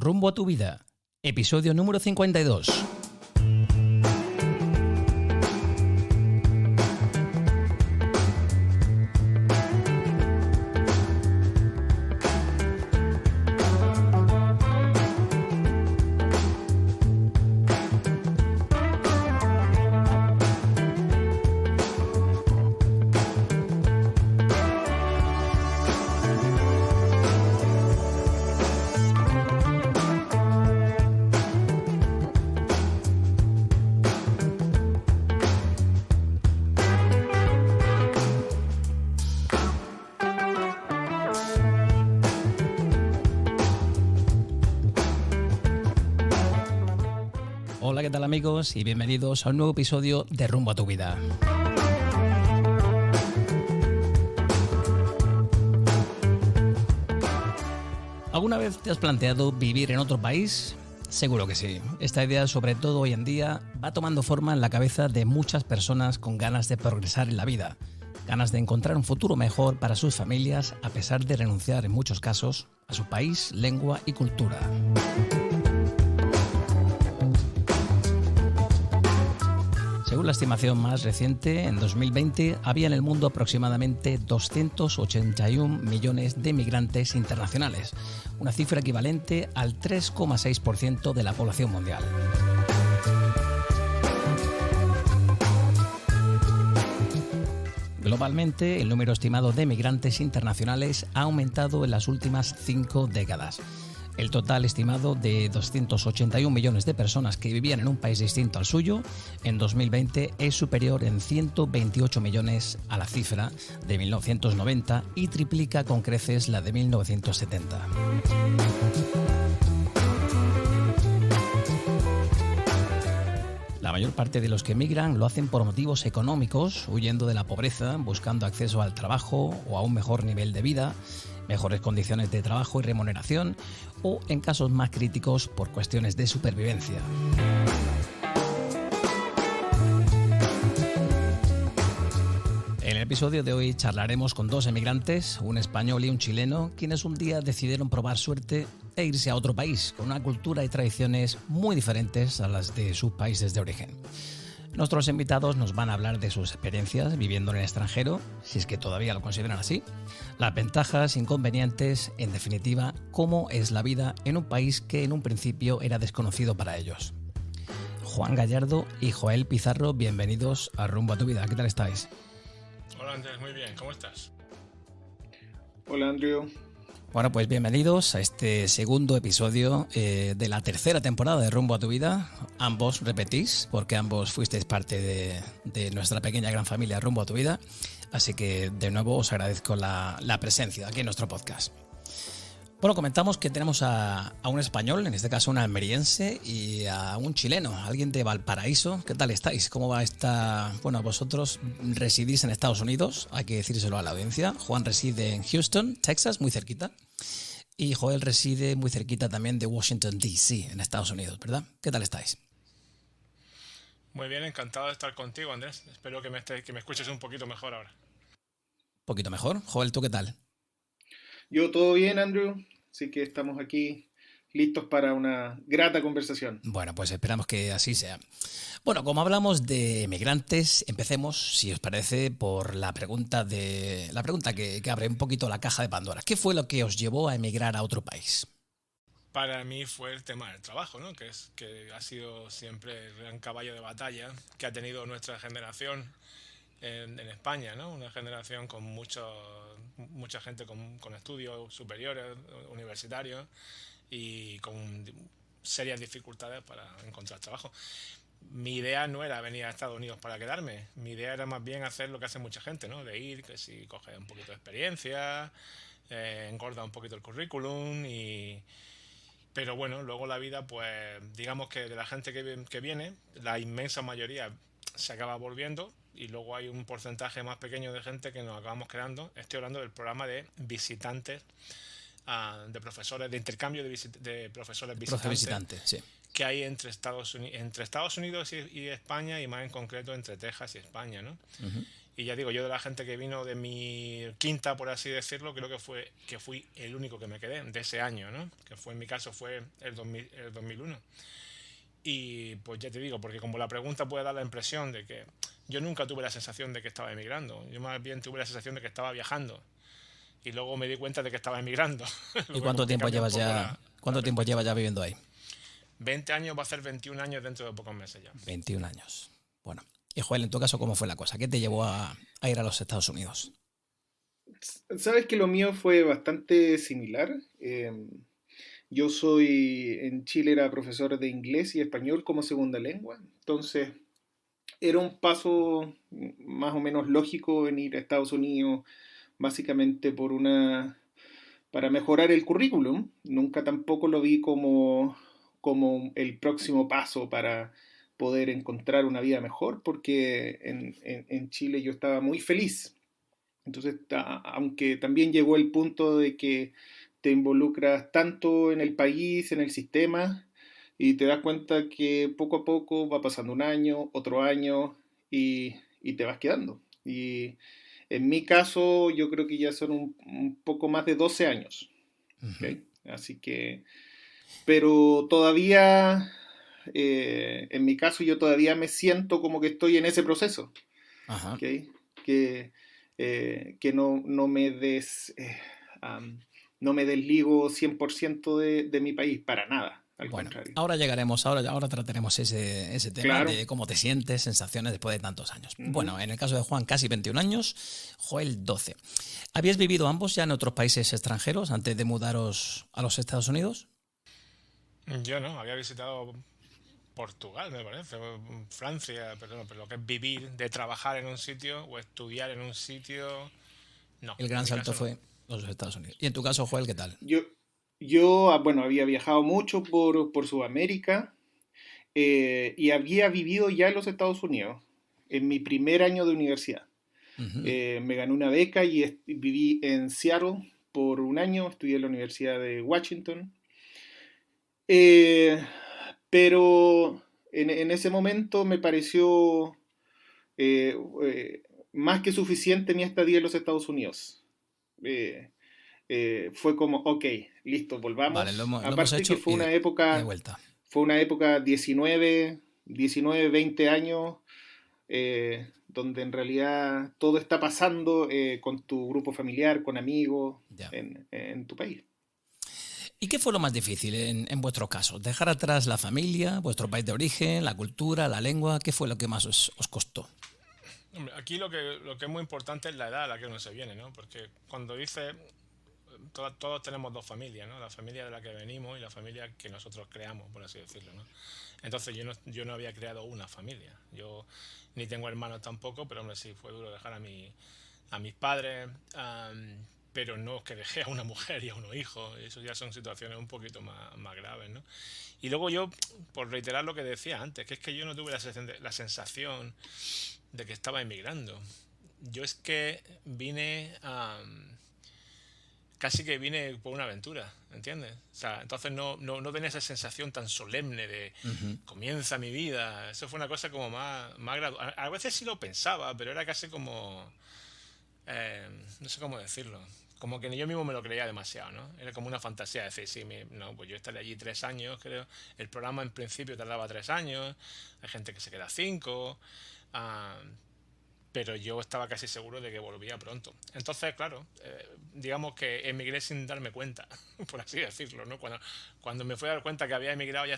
Rumbo a tu vida, episodio número 52. Hola, ¿qué tal amigos? Y bienvenidos a un nuevo episodio de Rumbo a tu vida. ¿Alguna vez te has planteado vivir en otro país? Seguro que sí. Esta idea, sobre todo hoy en día, va tomando forma en la cabeza de muchas personas con ganas de progresar en la vida, ganas de encontrar un futuro mejor para sus familias, a pesar de renunciar en muchos casos a su país, lengua y cultura. Según la estimación más reciente, en 2020 había en el mundo aproximadamente 281 millones de migrantes internacionales, una cifra equivalente al 3,6% de la población mundial. Globalmente, el número estimado de migrantes internacionales ha aumentado en las últimas 5 décadas. El total estimado de 281 millones de personas que vivían en un país distinto al suyo en 2020 es superior en 128 millones a la cifra de 1990 y triplica con creces la de 1970. La mayor parte de los que emigran lo hacen por motivos económicos, huyendo de la pobreza, buscando acceso al trabajo o a un mejor nivel de vida, mejores condiciones de trabajo y remuneración, o en casos más críticos por cuestiones de supervivencia. En el episodio de hoy charlaremos con dos emigrantes, un español y un chileno, quienes un día decidieron probar suerte e irse a otro país, con una cultura y tradiciones muy diferentes a las de sus países de origen. Nuestros invitados nos van a hablar de sus experiencias viviendo en el extranjero, si es que todavía lo consideran así, las ventajas, inconvenientes, en definitiva, cómo es la vida en un país que en un principio era desconocido para ellos. Juan Gallardo y Joel Pizarro, bienvenidos a Rumbo a tu vida. ¿Qué tal estáis? Hola Andrés, muy bien, ¿cómo estás? Hola Andrew. Bueno, pues bienvenidos a este segundo episodio de la tercera temporada de Rumbo a tu vida. Ambos repetís, porque ambos fuisteis parte de nuestra pequeña gran familia Rumbo a tu vida. Así que de nuevo os agradezco la presencia aquí en nuestro podcast. Bueno, comentamos que tenemos a un español, en este caso un almeriense, y a un chileno, alguien de Valparaíso. ¿Qué tal estáis? ¿Cómo va esta...? Bueno, vosotros residís en Estados Unidos, hay que decírselo a la audiencia. Juan reside en Houston, Texas, muy cerquita. Y Joel reside muy cerquita también de Washington, D.C., en Estados Unidos, ¿verdad? ¿Qué tal estáis? Muy bien, encantado de estar contigo, Andrés. Espero que me escuches un poquito mejor ahora. Un poquito mejor. Joel, ¿tú qué tal? Yo todo bien, Andrew, así que estamos aquí listos para una grata conversación. Bueno, pues esperamos que así sea. Bueno, como hablamos de migrantes, empecemos, si os parece, por la pregunta que abre un poquito la caja de Pandora. ¿Qué fue lo que os llevó a emigrar a otro país? Para mí fue el tema del trabajo, ¿no? Que ha sido siempre el gran caballo de batalla que ha tenido nuestra generación en España, ¿no? Una generación con mucha gente con estudios superiores, universitarios y con serias dificultades para encontrar trabajo. Mi idea no era venir a Estados Unidos para quedarme, mi idea era más bien hacer lo que hace mucha gente, ¿no? De ir, que si coge un poquito de experiencia, engorda un poquito el currículum Pero bueno, luego la vida, pues digamos que de la gente que viene, la inmensa mayoría se acaba volviendo y luego hay un porcentaje más pequeño de gente que nos acabamos quedando. Estoy hablando del programa de visitantes, de profesores, de intercambio de profesores visitantes, Sí. que hay entre Estados Unidos y España, y más en concreto entre Texas y España, ¿no? Uh-huh. Y ya digo, yo de la gente que vino de mi quinta, por así decirlo, creo que fui el único que me quedé de ese año, ¿no? Que fue en mi caso fue el 2001. Y pues ya te digo, porque como la pregunta puede dar la impresión de que yo nunca tuve la sensación de que estaba emigrando, yo más bien tuve la sensación de que estaba viajando. Y luego me di cuenta de que estaba emigrando. ¿Y Luego cuánto como que tiempo cambia un llevas poco ya, la cuánto tiempo llevas perspectiva. ya viviendo ahí? 20 años va a ser 21 años dentro de pocos meses ya. 21 años. Bueno. Y Joel, en tu caso, ¿cómo fue la cosa? ¿Qué te llevó a ir a los Estados Unidos? Sabes que lo mío fue bastante similar. Yo soy, en Chile era profesor de inglés y español como segunda lengua, entonces era un paso más o menos lógico venir a Estados Unidos, básicamente para mejorar el currículum. Nunca tampoco lo vi como el próximo paso para poder encontrar una vida mejor, porque en Chile yo estaba muy feliz. Entonces, aunque también llegó el punto de que te involucras tanto en el país, en el sistema, y te das cuenta que poco a poco va pasando un año, otro año, y te vas quedando. Y en mi caso, yo creo que ya son un poco más de 12 años. Ujú. ¿Ok? Así que, pero todavía, en mi caso, yo todavía me siento como que estoy en ese proceso. Ajá. ¿Ok? Que, que no me desligo 100% de mi país, para nada, al Bueno, contrario. ahora llegaremos, ahora trataremos ese tema Claro. de cómo te sientes, sensaciones después de tantos años. Ujú. Bueno, en el caso de Juan, casi 21 años, Joel 12. ¿Habíais vivido ambos ya en otros países extranjeros antes de mudaros a los Estados Unidos? Yo no, había visitado Portugal, me parece, o Francia, pero lo que es vivir, de trabajar en un sitio o estudiar en un sitio, no, El en gran mi salto caso no. fue los Estados Unidos. Y en tu caso, Joel, ¿qué tal? Yo, bueno, había viajado mucho por Sudamérica, y había vivido ya en los Estados Unidos en mi primer año de universidad. Ujú. Me gané una beca y viví en Seattle por un año, estudié en la Universidad de Washington. Eh, pero en ese momento me pareció eh, eh, más que suficiente mi estadía en los Estados Unidos. Eh, Fue como, ok, listo, Vale, volvamos. lo hemos Aparte que hecho y de vuelta. fue una época 19, 20 años, donde en realidad todo está pasando con tu grupo familiar, con amigos, Ya. en tu país. ¿Y qué fue lo más difícil en vuestro caso? ¿Dejar atrás la familia, vuestro país de origen, la cultura, la lengua? ¿Qué fue lo que más os costó? Hombre, aquí lo que es muy importante es la edad a la que uno se viene, ¿no? Porque cuando dice, todos tenemos dos familias, ¿no? La familia de la que venimos y la familia que nosotros creamos, por así decirlo, ¿no? Entonces yo no había creado una familia. Yo ni tengo hermanos tampoco, pero hombre, sí, fue duro dejar a mis padres, pero no es que dejé a una mujer y a unos hijos. Eso ya son situaciones un poquito más graves, ¿no? Y luego yo, por reiterar lo que decía antes, que es que yo no tuve la sensación de que estaba emigrando. Yo es que vine casi que vine por una aventura, ¿entiendes? O sea, entonces no tenía esa sensación tan solemne de Ujú. comienza mi vida. Eso fue una cosa como más gradual. A veces sí lo pensaba, pero era casi como, eh, no sé cómo decirlo. Como que yo mismo me lo creía demasiado, ¿no? Era como una fantasía decir, sí, no, pues yo estaré allí 3 años, creo. El programa en principio tardaba 3 años, hay gente que se queda 5, ah, pero yo estaba casi seguro de que volvía pronto. Entonces, claro, digamos que emigré sin darme cuenta, por así decirlo, ¿no? Cuando me fui a dar cuenta que había emigrado ya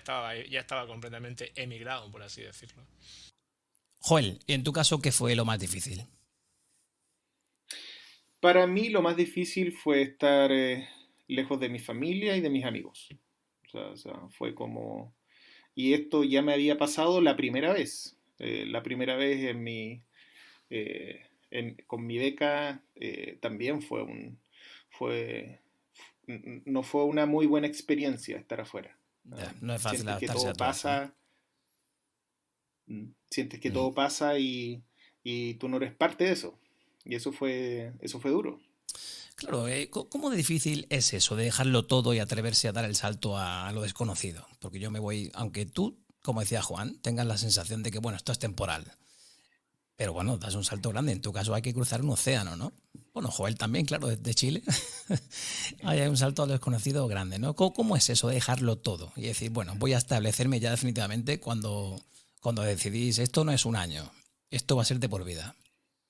estaba completamente emigrado, por así decirlo. Joel, ¿y en tu caso qué fue lo más difícil? Para mí lo más difícil fue estar lejos de mi familia y de mis amigos. Fue como... Y esto ya me había pasado la primera vez. La primera vez con mi beca también fue, no fue una muy buena experiencia estar afuera. Ya, no es fácil Sientes que adaptarse a todo todo eso, ¿no? pasa, sientes que Ujú. todo pasa y tú no eres parte de eso. Y eso fue duro. Claro, ¿cómo de difícil es eso de dejarlo todo y atreverse a dar el salto a lo desconocido? Porque yo me voy, aunque tú, como decía Juan, tengas la sensación de que, bueno, esto es temporal. Pero bueno, das un salto grande. En tu caso hay que cruzar un océano, ¿no? Bueno, Joel también, claro, desde Chile. Ahí hay un salto al desconocido grande, ¿no? ¿Cómo es eso de dejarlo todo? Y decir, bueno, voy a establecerme ya definitivamente cuando decidís, esto no es un año, esto va a ser de por vida.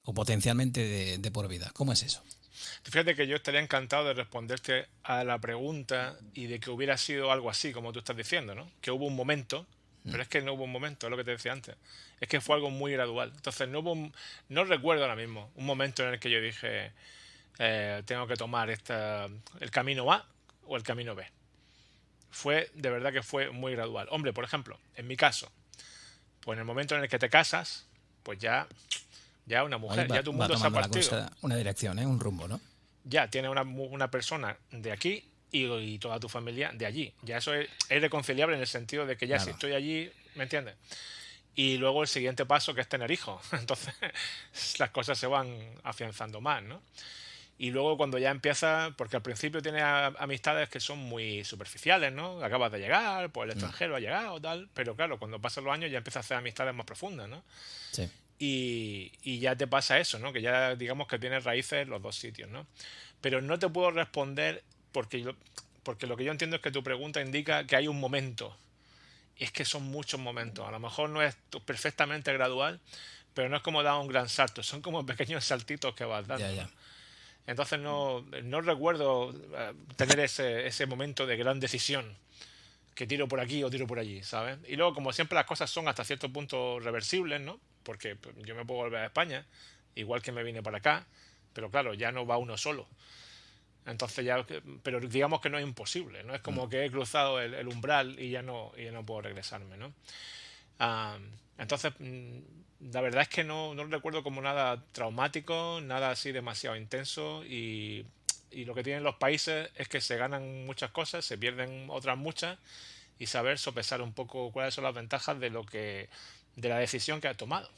O potencialmente de por vida. ¿Cómo es eso? Fíjate que yo estaría encantado de responderte a la pregunta y de que hubiera sido algo así, como tú estás diciendo, ¿no? Que hubo un momento, pero es que no hubo un momento, es lo que te decía antes. Es que fue algo muy gradual. Entonces no recuerdo ahora mismo un momento en el que yo dije, tengo que tomar el camino A o el camino B. De verdad que fue muy gradual. Hombre, por ejemplo, en mi caso, pues en el momento en el que te casas, pues ya una Ahí mujer, va, ya tu va mundo se ha tomando la partido. cosa una dirección, ¿eh? Un rumbo, ¿no? Ya tiene una persona de aquí y toda tu familia de allí. Ya eso es reconciliable en el sentido de que ya si Claro. estoy allí, ¿me entiendes? Y luego el siguiente paso que es tener hijos. Entonces las cosas se van afianzando más, ¿no? Y luego cuando ya empieza, porque al principio tienes amistades que son muy superficiales, ¿no? Acabas de llegar, pues el extranjero ha llegado, tal, pero claro, cuando pasan los años ya empiezas a hacer amistades más profundas, ¿no? Sí. Y ya te pasa eso, ¿no? Que ya digamos que tienes raíces en los dos sitios, ¿no? Pero no te puedo responder porque lo que yo entiendo es que tu pregunta indica que hay un momento. Y es que son muchos momentos. A lo mejor no es perfectamente gradual, pero no es como dar un gran salto. Son como pequeños saltitos que vas Ya, dando, ya. ¿no? Entonces no recuerdo tener ese momento de gran decisión, que tiro por aquí o tiro por allí, ¿sabes? Y luego, como siempre, las cosas son hasta cierto punto reversibles, ¿no? Porque pues, yo me puedo volver a España, igual que me vine para acá, pero claro, ya no va uno solo. Entonces ya, pero digamos que no es imposible, ¿no? Es como que he cruzado el umbral y ya no puedo regresarme, ¿no? Ah, entonces, la verdad es que no recuerdo como nada traumático, nada así demasiado intenso y lo que tienen los países es que se ganan muchas cosas, se pierden otras muchas y saber sopesar un poco cuáles son las ventajas de la decisión que has tomado.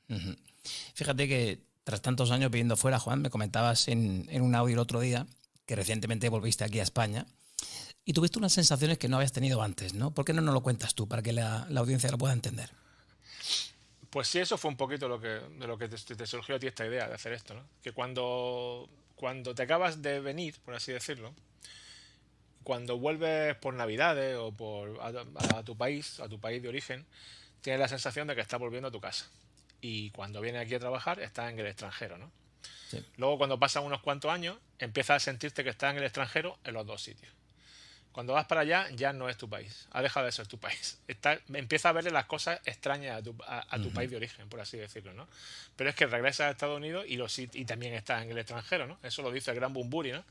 Ujú. Fíjate que tras tantos años viviendo fuera, Juan, me comentabas en un audio el otro día que recientemente volviste aquí a España y tuviste unas sensaciones que no habías tenido antes, ¿no? ¿Por qué no nos lo cuentas tú para que la audiencia lo pueda entender? Pues sí, eso fue un poquito de lo que te surgió a ti esta idea de hacer esto, ¿no? Que cuando te acabas de venir, por así decirlo, cuando vuelves por Navidades o a tu país de origen, tienes la sensación de que estás volviendo a tu casa. Y cuando vienes aquí a trabajar, estás en el extranjero, ¿no? Sí. Luego, cuando pasan unos cuantos años, empiezas a sentirte que estás en el extranjero en los dos sitios. Cuando vas para allá, ya no es tu país. Ha dejado de ser tu país. Empieza a verle las cosas extrañas a tu país de origen, por así decirlo, ¿no? Pero es que regresas a Estados Unidos y también estás en el extranjero, ¿no? Eso lo dice el gran Bumburi, ¿no?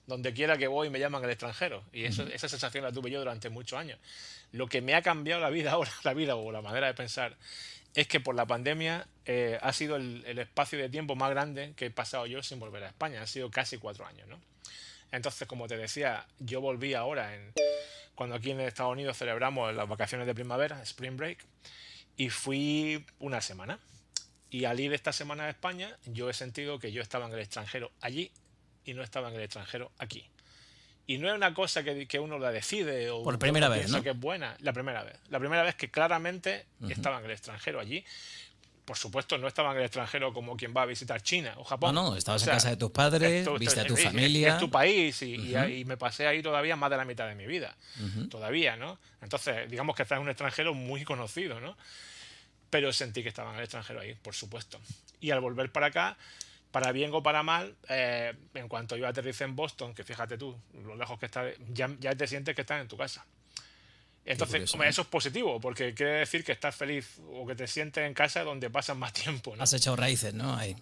Donde quiera que voy me llaman el extranjero. Y esa sensación la tuve yo durante muchos años. Lo que me ha cambiado la vida ahora, la vida o la manera de pensar, es que por la pandemia ha sido el espacio de tiempo más grande que he pasado yo sin volver a España. Han sido casi 4 años, ¿no? Entonces, como te decía, yo volví ahora cuando aquí en Estados Unidos celebramos las vacaciones de primavera, Spring Break, y fui una semana. Y al ir esta semana a España, yo he sentido que yo estaba en el extranjero allí y no estaba en el extranjero aquí. Y no es una cosa que uno la decide Por o que primera uno vez, piensa ¿no? que es buena. La primera vez. La primera vez que claramente estaba en el extranjero allí. Por supuesto, no estaba en el extranjero como quien va a visitar China o No, Japón. no, O estabas en sea, casa de tus padres, viste a tu es familia. tu país Ujú, y me pasé ahí todavía más de la mitad de mi vida. ujú. Todavía, ¿no? Entonces, digamos que estás en un extranjero muy conocido, ¿no? Pero sentí que estaba en el extranjero ahí, por supuesto. Y al volver para acá, para bien o para mal, en cuanto yo aterricé en Boston, que fíjate tú, lo lejos que está, ya te sientes que estás en tu casa. Qué Entonces, curioso, hombre, ¿no? eso es positivo, porque quiere decir que estás feliz o que te sientes en casa donde pasas más tiempo, ¿no? Has echado raíces, ¿no? Ahí.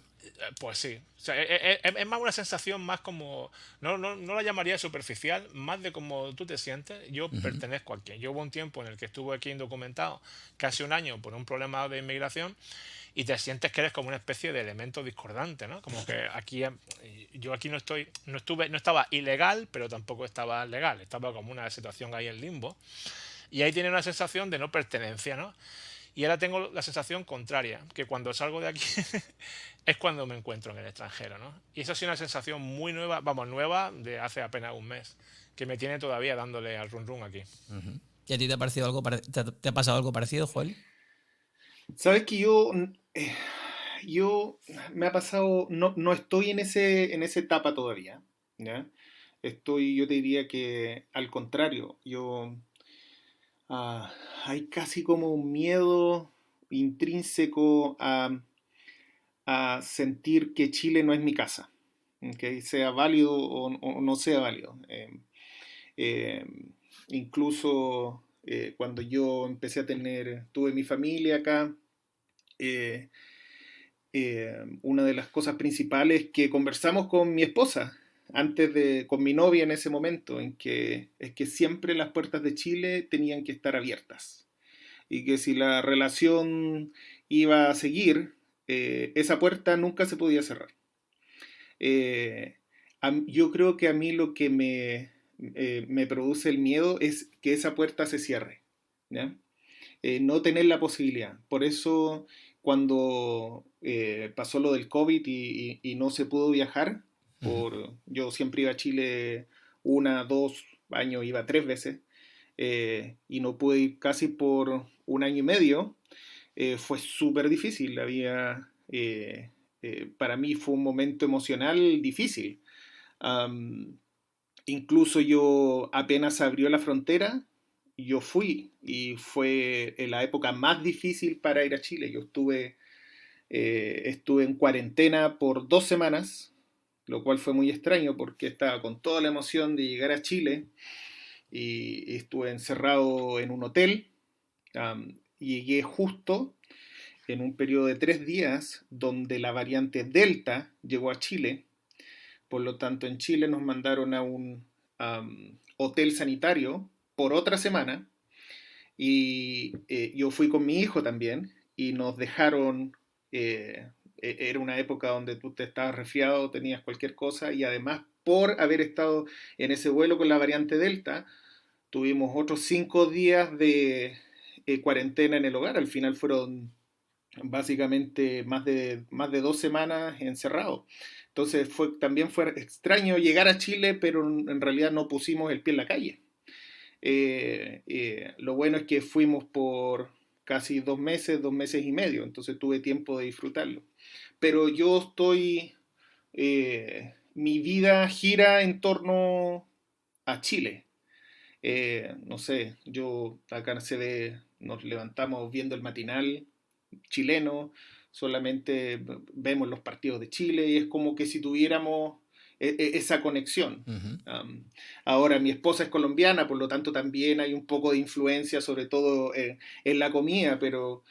Pues sí. O sea, es más una sensación más como. No la llamaría superficial, más de como tú te sientes. Yo Ujú. pertenezco aquí. Yo hubo un tiempo en el que estuve aquí indocumentado, casi un año, por un problema de inmigración, y te sientes que eres como una especie de elemento discordante, ¿no? Como que aquí yo aquí no estaba ilegal, pero tampoco estaba legal. Estaba como una situación ahí en limbo. Y ahí tiene una sensación de no pertenencia, ¿no? Y ahora tengo la sensación contraria, que cuando salgo de aquí es cuando me encuentro en el extranjero, ¿no? Y eso ha sido una sensación muy nueva, vamos, nueva de hace apenas un mes, que me tiene todavía dándole al run run aquí. Ujú. ¿Y a ti te ha parecido algo te ha pasado algo parecido, Joel? Sabes que yo Me ha pasado, no estoy en esa etapa todavía, ¿ya? Yo te diría que al contrario, ah, hay casi como un miedo intrínseco a sentir que Chile no es mi casa, ¿ok? Sea válido o no sea válido. Eh, Incluso cuando yo empecé tuve mi familia acá, eh, una de las cosas principales que conversamos con mi esposa, con mi novia en ese momento, es que siempre las puertas de Chile tenían que estar abiertas y que si la relación iba a seguir, esa puerta nunca se podía cerrar. Eh, yo creo que a mí lo que me produce el miedo es que esa puerta se cierre, ¿ya? No tener la posibilidad. Por eso, cuando pasó lo del COVID y no se pudo viajar, yo siempre iba a Chile 1, 2 años, iba 3 veces, y no pude ir casi por un año y medio. Fue súper difícil. Para mí fue un momento emocional difícil. Um, Incluso yo apenas abrió la frontera, yo fui y fue en la época más difícil para ir a Chile. Estuve en cuarentena por 2 semanas, lo cual fue muy extraño porque estaba con toda la emoción de llegar a Chile y estuve encerrado en un hotel. Y llegué justo en un periodo de 3 días donde la variante Delta llegó a Chile. Por lo tanto, en Chile nos mandaron a un hotel sanitario por otra semana y yo fui con mi hijo también y nos dejaron, era una época donde tú te estabas resfriado, tenías cualquier cosa y además por haber estado en ese vuelo con la variante Delta, tuvimos otros 5 días de cuarentena en el hogar. Al final fueron básicamente más de 2 semanas encerrados. Entonces también fue extraño llegar a Chile, pero en realidad no pusimos el pie en la calle. Lo bueno es que fuimos por casi 2 meses, 2 meses y medio, entonces tuve tiempo de disfrutarlo. Pero mi vida gira en torno a Chile. No sé, acá nos levantamos viendo el matinal chileno, solamente vemos los partidos de Chile y es como que si tuviéramos esa conexión. Ahora, mi esposa es colombiana, por lo tanto también hay un poco de influencia, sobre todo en la comida, pero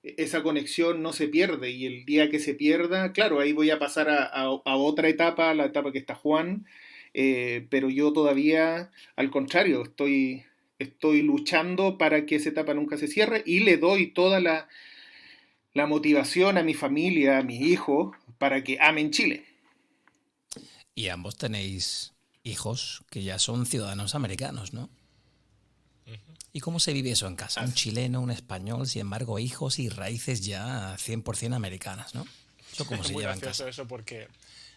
esa conexión no se pierde y el día que se pierda, claro, ahí voy a pasar a otra etapa, la etapa que está Juan, pero yo todavía, al contrario, estoy luchando para que esa etapa nunca se cierre y le doy toda la motivación a mi familia, a mis hijos, para que amen Chile. Y ambos tenéis hijos que ya son ciudadanos americanos, ¿no? ¿Y cómo se vive eso en casa? Un chileno, un español, sin embargo, hijos y raíces ya 100% americanas, ¿no? ¿Eso cómo se lleva en casa? Es muy gracioso eso porque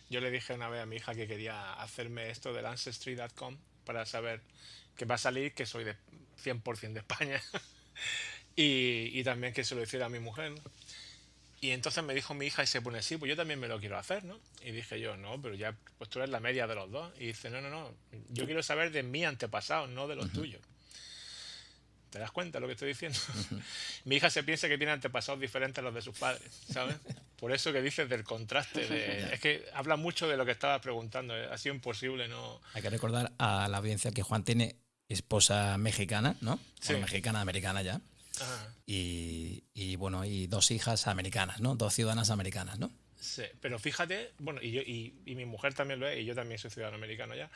yo le dije una vez a mi hija que quería hacerme esto del Ancestry.com para saber que va a salir que soy de 100% de España y también que se lo hiciera a mi mujer, ¿no? Y entonces me dijo mi hija y se pone, sí, pues yo también me lo quiero hacer, ¿no? Y dije yo, no, pero ya, pues tú eres la media de los dos. Y dice, no, yo quiero saber de mi antepasado, no de los tuyos. ¿Te das cuenta de lo que estoy diciendo? Mi hija se piensa que tiene antepasados diferentes a los de sus padres, ¿sabes? Por eso que dices del contraste. Es que habla mucho de lo que estabas preguntando. Ha sido imposible, ¿no? Hay que recordar a la audiencia que Juan tiene esposa mexicana, ¿no? Sí. Bueno, mexicana, americana ya. Y bueno, y 2 hijas americanas, ¿no? 2 ciudadanas americanas, ¿no? Sí, pero fíjate, bueno, y mi mujer también lo es, y yo también soy ciudadano americano ya.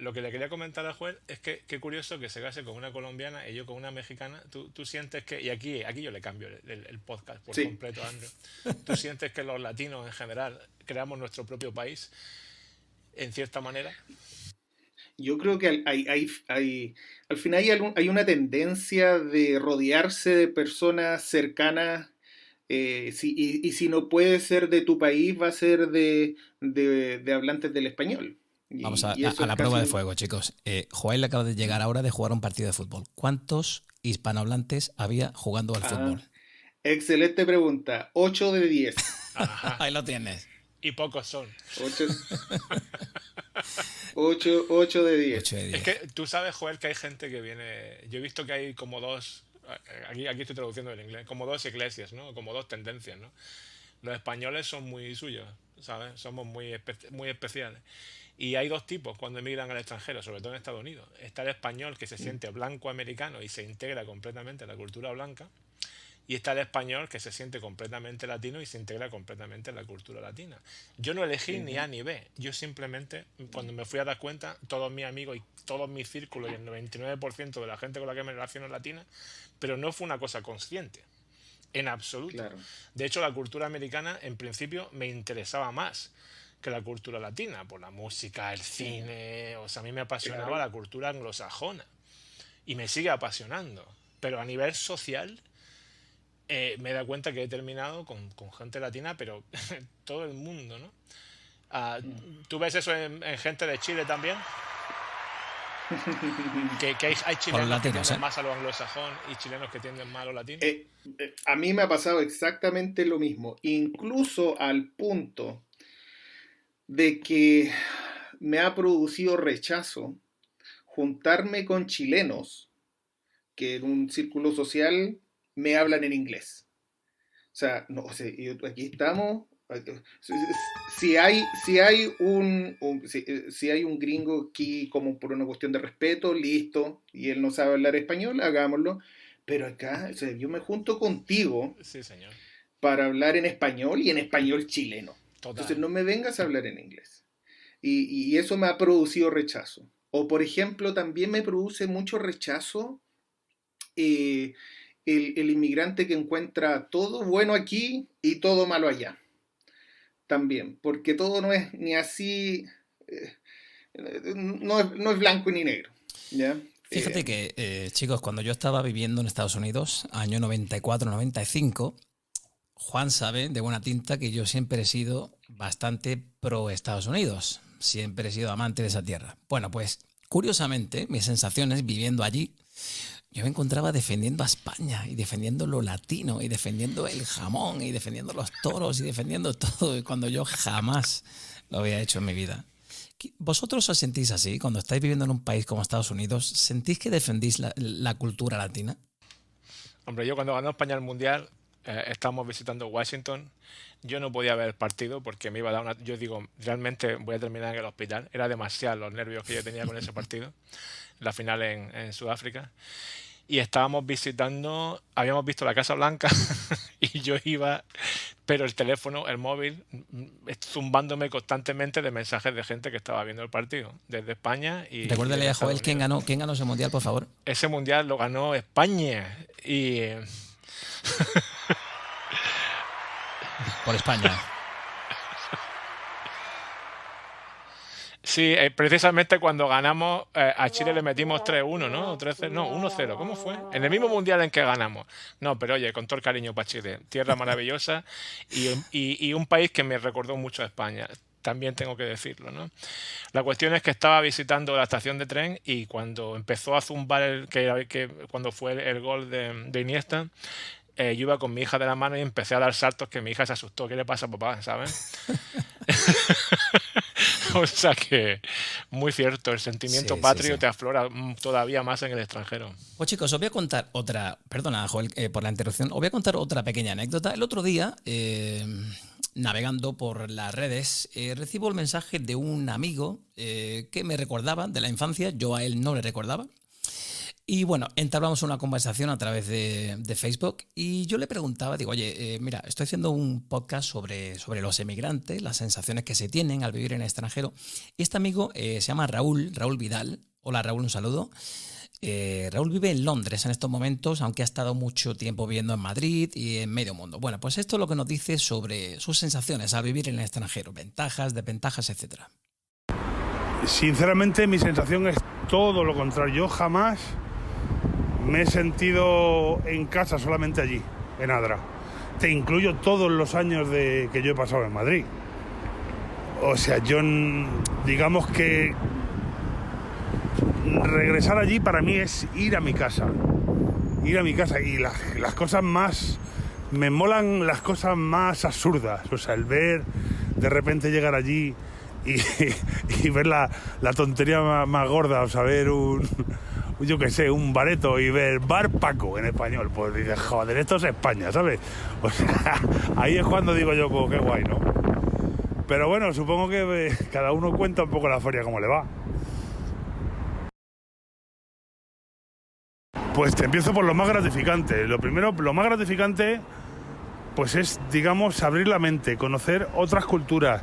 Lo que le quería comentar al juez es que qué curioso que se case con una colombiana y yo con una mexicana. Tú sientes que, y aquí yo le cambio el podcast por completo, Andrew. ¿Tú sientes que los latinos en general creamos nuestro propio país en cierta manera? Yo creo que al final hay una tendencia de rodearse de personas cercanas. Si no puede ser de tu país, va a ser de hablantes del español. Vamos a la prueba de fuego, chicos. Joel acaba de llegar ahora de jugar un partido de fútbol. ¿Cuántos hispanohablantes había jugando al fútbol? Excelente pregunta. 8 de 10. Ajá. Ahí lo tienes. Y pocos son. 8 de 10. 8 de 10. Es que tú sabes, Joel, que hay gente que viene... Yo he visto que hay como dos... Aquí estoy traduciendo del inglés. Como dos iglesias, ¿no? Como dos tendencias, ¿no? Los españoles son muy suyos, ¿sabes? Somos muy especiales. Y hay dos tipos cuando emigran al extranjero, sobre todo en Estados Unidos. Está el español que se siente blanco americano y se integra completamente en la cultura blanca. Y está el español que se siente completamente latino y se integra completamente en la cultura latina. Yo no elegí ni A ni B. Yo simplemente, cuando me fui a dar cuenta, todos mis amigos y todos mis círculos y el 99% de la gente con la que me relaciono es latina, pero no fue una cosa consciente, en absoluto. Claro. De hecho, la cultura americana, en principio, me interesaba más que la cultura latina, por la música, el cine. O sea, a mí me apasionaba la cultura anglosajona. Y me sigue apasionando. Pero a nivel social... me he dado cuenta que he terminado con gente latina, pero todo el mundo, ¿no? ¿Tú ves eso en gente de Chile también? Que hay chilenos latinos, que tienden más a lo anglosajón y chilenos que tienden más a lo latino. A mí me ha pasado exactamente lo mismo, incluso al punto de que me ha producido rechazo juntarme con chilenos que en un círculo social me hablan en inglés. O sea, no, o sea, aquí estamos. Si hay un gringo aquí como por una cuestión de respeto, listo, y él no sabe hablar español, hagámoslo. Pero acá, o sea, yo me junto contigo, sí, señor, para hablar en español y en español chileno. Total. Entonces no me vengas a hablar en inglés. Y eso me ha producido rechazo. O por ejemplo, también me produce mucho rechazo el inmigrante que encuentra todo bueno aquí y todo malo allá. También, porque todo no es ni así, no es blanco ni negro, ¿ya? Fíjate que, chicos, cuando yo estaba viviendo en Estados Unidos, año 94-95, Juan sabe de buena tinta que yo siempre he sido bastante pro Estados Unidos. Siempre he sido amante de esa tierra. Bueno, pues, curiosamente, mis sensaciones viviendo allí, yo me encontraba defendiendo a España y defendiendo lo latino y defendiendo el jamón y defendiendo los toros y defendiendo todo, cuando yo jamás lo había hecho en mi vida. ¿Vosotros os sentís así cuando estáis viviendo en un país como Estados Unidos? ¿Sentís que defendís la cultura latina? Hombre, yo cuando ganó España el Mundial, estábamos visitando Washington. Yo no podía ver el partido porque me iba a dar una... Yo digo, realmente voy a terminar en el hospital. Era demasiado los nervios que yo tenía con ese partido. La final en Sudáfrica. Y estábamos visitando, habíamos visto la Casa Blanca y yo iba, pero el teléfono, el móvil, zumbándome constantemente de mensajes de gente que estaba viendo el partido desde España. Y recuérdale a Joel quién ganó ese mundial, por favor. Ese mundial lo ganó España y por España. Sí, precisamente cuando ganamos a Chile le metimos 3-1, ¿no? 3-0, no, 1-0, ¿cómo fue? En el mismo mundial en que ganamos. No, pero oye, con todo el cariño para Chile. Tierra maravillosa y un país que me recordó mucho a España. También tengo que decirlo, ¿no? La cuestión es que estaba visitando la estación de tren y cuando empezó a zumbar, cuando fue el gol de Iniesta, yo iba con mi hija de la mano y empecé a dar saltos que mi hija se asustó. ¿Qué le pasa a papá? ¿Sabes? O sea que, muy cierto, el sentimiento patrio te aflora todavía más en el extranjero. Pues chicos, os voy a contar otra, perdona Joel por la interrupción, os voy a contar otra pequeña anécdota. El otro día, navegando por las redes, recibo el mensaje de un amigo que me recordaba de la infancia, yo a él no le recordaba. Y bueno, entablamos una conversación a través de Facebook y yo le preguntaba, digo, oye, mira, estoy haciendo un podcast sobre los emigrantes, las sensaciones que se tienen al vivir en el extranjero. Y este amigo se llama Raúl Vidal. Hola Raúl, un saludo. Raúl vive en Londres en estos momentos, aunque ha estado mucho tiempo viviendo en Madrid y en medio mundo. Bueno, pues esto es lo que nos dice sobre sus sensaciones al vivir en el extranjero, ventajas, desventajas, etcétera. Sinceramente, mi sensación es todo lo contrario. Yo jamás me he sentido en casa solamente allí, en Adra. Te incluyo todos los años que yo he pasado en Madrid. O sea, yo digamos que regresar allí para mí es ir a mi casa. Ir a mi casa y las cosas más me molan las cosas más absurdas. O sea, el ver de repente llegar allí y ver la tontería más gorda. O sea, ver yo qué sé, un bareto y ver Bar Paco en español. Pues dices, joder, esto es España, ¿sabes? O sea, ahí es cuando digo yo, pues, qué guay, ¿no? Pero bueno, supongo que cada uno cuenta un poco la feria cómo le va. Pues te empiezo por lo más gratificante. Lo primero, lo más gratificante, pues es, digamos, abrir la mente, conocer otras culturas,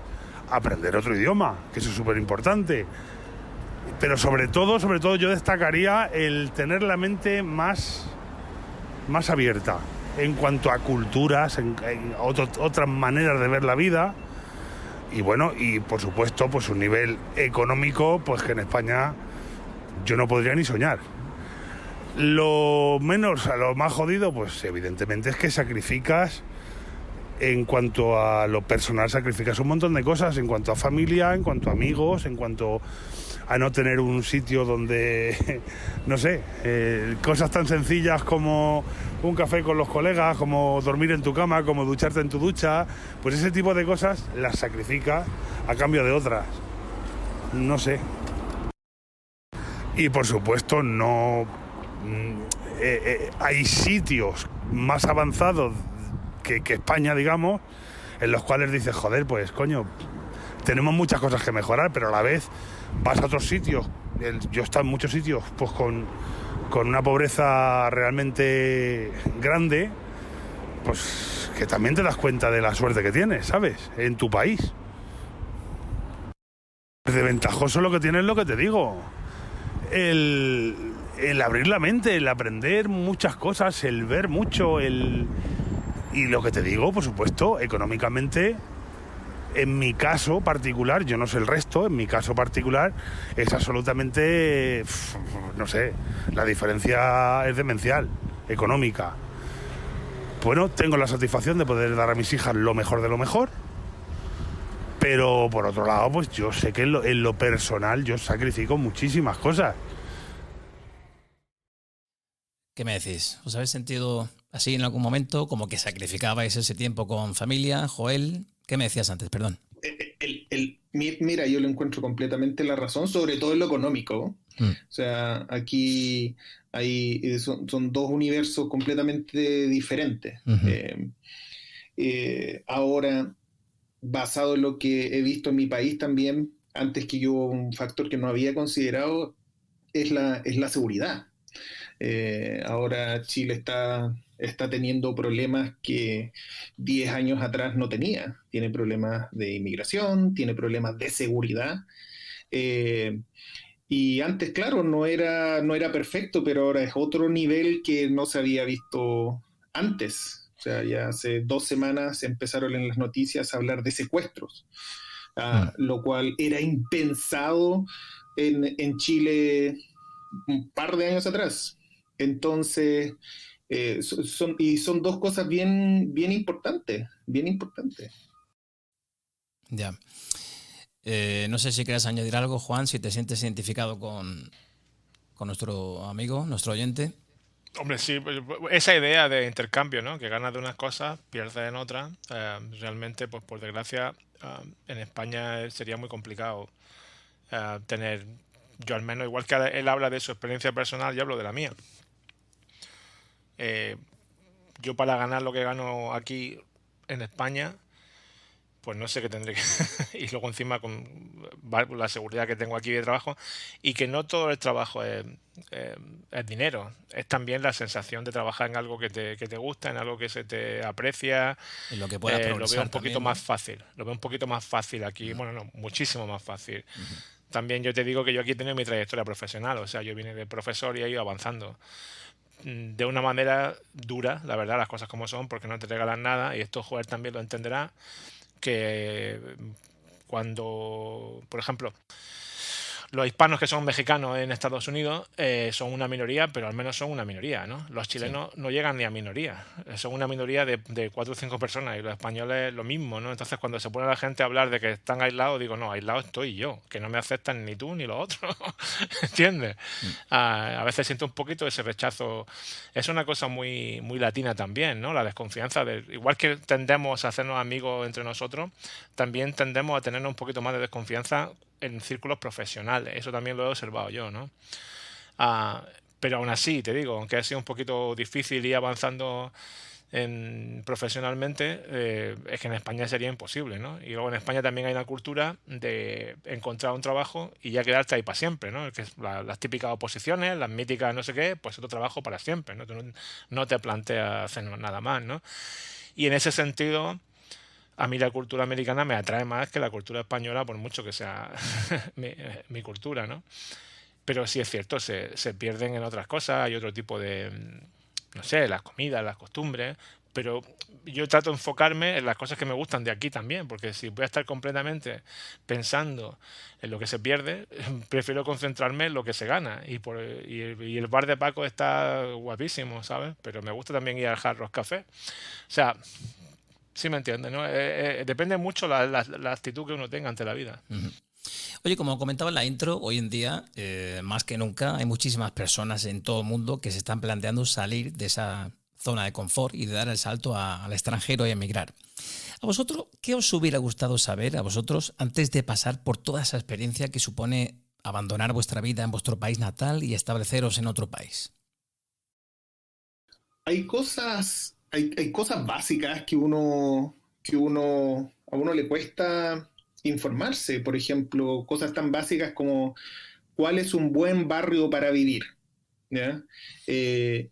aprender otro idioma, que eso es súper importante. Pero sobre todo yo destacaría el tener la mente más abierta en cuanto a culturas, en otras maneras de ver la vida. Y bueno, y por supuesto, pues un nivel económico, pues que en España yo no podría ni soñar. Lo más jodido, pues evidentemente es que sacrificas, en cuanto a lo personal, sacrificas un montón de cosas, en cuanto a familia, en cuanto a amigos, en cuanto a no tener un sitio donde, no sé, cosas tan sencillas como un café con los colegas, como dormir en tu cama, como ducharte en tu ducha, pues ese tipo de cosas las sacrificas a cambio de otras. No sé. Y por supuesto no... hay sitios más avanzados que España, digamos, en los cuales dices, joder, pues coño, tenemos muchas cosas que mejorar, pero a la vez vas a otros sitios. Yo he estado en muchos sitios pues con una pobreza realmente grande, pues que también te das cuenta de la suerte que tienes, ¿sabes? En tu país. De ventajoso lo que tienes, lo que te digo. El abrir la mente, el aprender muchas cosas, el ver mucho, y lo que te digo, por supuesto, económicamente, en mi caso particular, yo no sé el resto, en mi caso particular es absolutamente, no sé, la diferencia es demencial, económica. Bueno, tengo la satisfacción de poder dar a mis hijas lo mejor de lo mejor, pero por otro lado, pues yo sé que en lo personal yo sacrifico muchísimas cosas. ¿Qué me decís? ¿Os habéis sentido así en algún momento, como que sacrificabais ese tiempo con familia? Joel, ¿qué me decías antes? Perdón. Mira, yo le encuentro completamente la razón, sobre todo en lo económico. O sea, aquí son dos universos completamente diferentes. Uh-huh. Ahora, basado en lo que he visto en mi país también, antes que yo, un factor que no había considerado es la seguridad. Ahora Chile está teniendo problemas que 10 años atrás no tenía. Tiene problemas de inmigración, tiene problemas de seguridad. Y antes, claro, no era perfecto, pero ahora es otro nivel que no se había visto antes. O sea, ya hace 2 semanas empezaron en las noticias a hablar de secuestros, lo cual era impensado en Chile un par de años atrás. Entonces, son dos cosas bien, bien importantes, bien importantes. Ya. No sé si quieres añadir algo, Juan, si te sientes identificado con nuestro amigo, nuestro oyente. Hombre, sí, esa idea de intercambio, ¿no? Que ganas de unas cosas, pierdes en otras. Realmente, pues por desgracia, en España sería muy complicado tener, yo al menos, igual que él habla de su experiencia personal, yo hablo de la mía. Yo para ganar lo que gano aquí en España, pues no sé qué tendré que... y luego encima con la seguridad que tengo aquí de trabajo, y que no todo el trabajo es dinero, es también la sensación de trabajar en algo que te gusta, en algo que se te aprecia. En lo que pueda progresar lo veo un poquito también, ¿no? más fácil, lo veo un poquito más fácil aquí, bueno, no, muchísimo más fácil. También yo te digo que yo aquí he tenido mi trayectoria profesional, o sea, yo vine de profesor y he ido avanzando de una manera dura, la verdad, las cosas como son, porque no te regalan nada, y esto Joel también lo entenderá, que cuando, por ejemplo, los hispanos que son mexicanos en Estados Unidos son una minoría, pero al menos son una minoría, ¿no? Los Sí. chilenos no llegan ni a minoría, son una minoría de 4 o 5 personas y los españoles lo mismo, ¿no? Entonces cuando se pone la gente a hablar de que están aislados, digo, no, aislado estoy yo, que no me aceptan ni tú ni los otros, ¿entiendes? Mm. A veces siento un poquito ese rechazo. Es una cosa muy, muy latina también, ¿no? La desconfianza, igual que tendemos a hacernos amigos entre nosotros, también tendemos a tener un poquito más de desconfianza en círculos profesionales. Eso también lo he observado yo, ¿no? Ah, pero aún así, te digo, aunque ha sido un poquito difícil ir avanzando profesionalmente, es que en España sería imposible, ¿no? Y luego en España también hay una cultura de encontrar un trabajo y ya quedarte ahí para siempre, ¿no? Que es las típicas oposiciones, las míticas no sé qué, pues otro trabajo para siempre, ¿no? Tú no te planteas hacer nada más, ¿no? Y en ese sentido, a mí la cultura americana me atrae más que la cultura española, por mucho que sea mi cultura, ¿no? Pero sí es cierto, se pierden en otras cosas, hay otro tipo de, no sé, las comidas, las costumbres, pero yo trato de enfocarme en las cosas que me gustan de aquí también, porque si voy a estar completamente pensando en lo que se pierde, prefiero concentrarme en lo que se gana. Y el bar de Paco está guapísimo, ¿sabes? Pero me gusta también ir al Hard Rock Café. O sea, sí me entiendes, ¿no? Depende mucho la actitud que uno tenga ante la vida. Ujú. Oye, como comentaba en la intro, hoy en día, más que nunca, hay muchísimas personas en todo el mundo que se están planteando salir de esa zona de confort y de dar el salto al extranjero y emigrar. ¿A vosotros qué os hubiera gustado saber a vosotros antes de pasar por toda esa experiencia que supone abandonar vuestra vida en vuestro país natal y estabbleceros en otro país? Hay cosas básicas a uno le cuesta informarse. Por ejemplo, cosas tan básicas como cuál es un buen barrio para vivir, ¿ya? Eh,